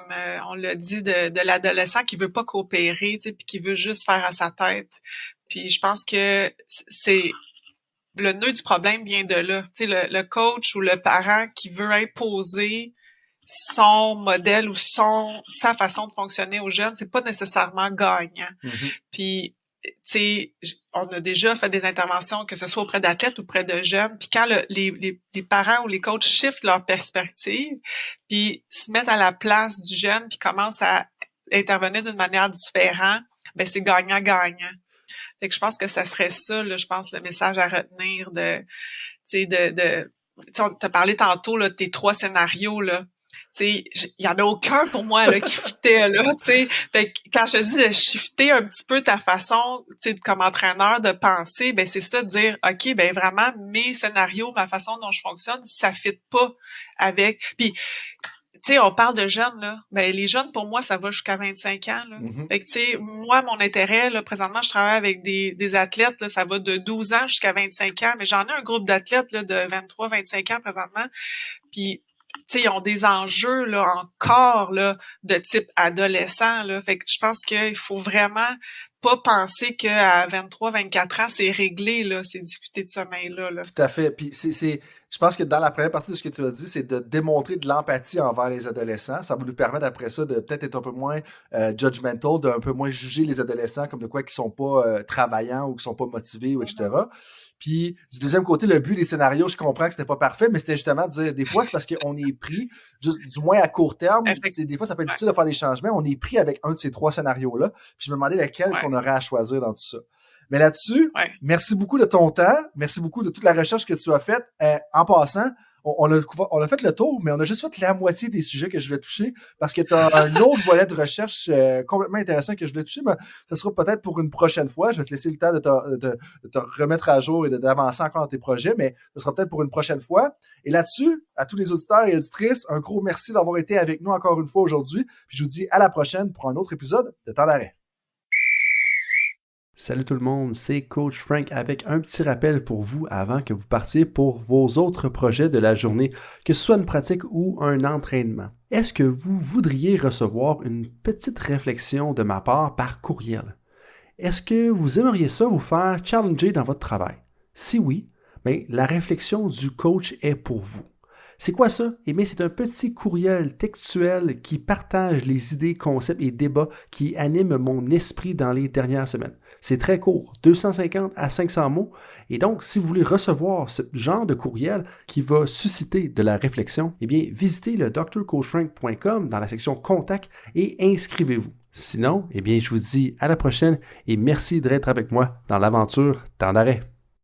on l'a dit, de l'adolescent qui veut pas coopérer, tu sais, puis qui veut juste faire à sa tête. Puis je pense que c'est le nœud du problème vient de là. Tu sais, le coach ou le parent qui veut imposer son modèle ou sa façon de fonctionner aux jeunes, c'est pas nécessairement gagnant. Puis tu sais, on a déjà fait des interventions, que ce soit auprès d'athlètes ou auprès de jeunes, puis quand les parents ou les coachs shiftent leur perspective, puis se mettent à la place du jeune, puis commencent à intervenir d'une manière différente, ben c'est gagnant-gagnant. Fait que je pense que ça serait ça, là, je pense, le message à retenir tu sais, on t'a parlé tantôt, là, de tes 3 scénarios, là. Tu sais, il y en a aucun pour moi là qui fitait là, tu sais. Fait que quand je te dis de shifter un petit peu ta façon, tu sais, comme entraîneur de penser, ben c'est ça, de dire OK, ben vraiment mes scénarios, ma façon dont je fonctionne, ça fit pas avec. Puis tu sais, on parle de jeunes, là. Ben, les jeunes, pour moi, ça va jusqu'à 25 ans, là. Fait que, tu sais, moi, mon intérêt, là, présentement, je travaille avec des athlètes, là, ça va de 12 ans jusqu'à 25 ans, mais j'en ai un groupe d'athlètes, là, de 23, 25 ans, présentement. Puis, tu sais, ils ont des enjeux, là, encore, là, de type adolescent, là. Fait que je pense qu'il faut vraiment pas penser qu'à 23, 24 ans, c'est réglé, là, ces difficultés de sommeil-là, là. Tout à fait. Puis je pense que dans la première partie de ce que tu as dit, c'est de démontrer de l'empathie envers les adolescents. Ça va nous permettre après ça de peut-être être un peu moins judgmental, d'un peu moins juger les adolescents comme de quoi qu'ils sont pas travaillants ou qu'ils sont pas motivés, ou etc. Puis du deuxième côté, le but des scénarios, je comprends que c'était pas parfait, mais c'était justement de dire, des fois, c'est parce qu'on est pris, juste, du moins à court terme, des fois, ça peut être difficile de faire des changements. On est pris avec un de ces 3 scénarios-là. Puis je me demandais lequel qu'on aurait à choisir dans tout ça. Mais là-dessus, merci beaucoup de ton temps. Merci beaucoup de toute la recherche que tu as faite. En passant, on a fait le tour, mais on a juste fait la moitié des sujets que je vais toucher parce que tu as un autre volet de recherche complètement intéressant que je vais toucher, mais ce sera peut-être pour une prochaine fois. Je vais te laisser le temps de te remettre à jour et d'avancer encore dans tes projets, mais ce sera peut-être pour une prochaine fois. Et là-dessus, à tous les auditeurs et auditrices, un gros merci d'avoir été avec nous encore une fois aujourd'hui. Puis je vous dis à la prochaine pour un autre épisode de Temps d'arrêt. Salut tout le monde, c'est Coach Frank avec un petit rappel pour vous avant que vous partiez pour vos autres projets de la journée, que ce soit une pratique ou un entraînement. Est-ce que vous voudriez recevoir une petite réflexion de ma part par courriel? Est-ce que vous aimeriez ça vous faire challenger dans votre travail? Si oui, bien, la réflexion du coach est pour vous. C'est quoi ça? Eh bien, c'est un petit courriel textuel qui partage les idées, concepts et débats qui animent mon esprit dans les dernières semaines. C'est très court, 250 à 500 mots. Et donc, si vous voulez recevoir ce genre de courriel qui va susciter de la réflexion, eh bien, visitez le drcoachfrank.com dans la section Contact et inscrivez-vous. Sinon, eh bien, je vous dis à la prochaine et merci d'être avec moi dans l'aventure Temps d'arrêt.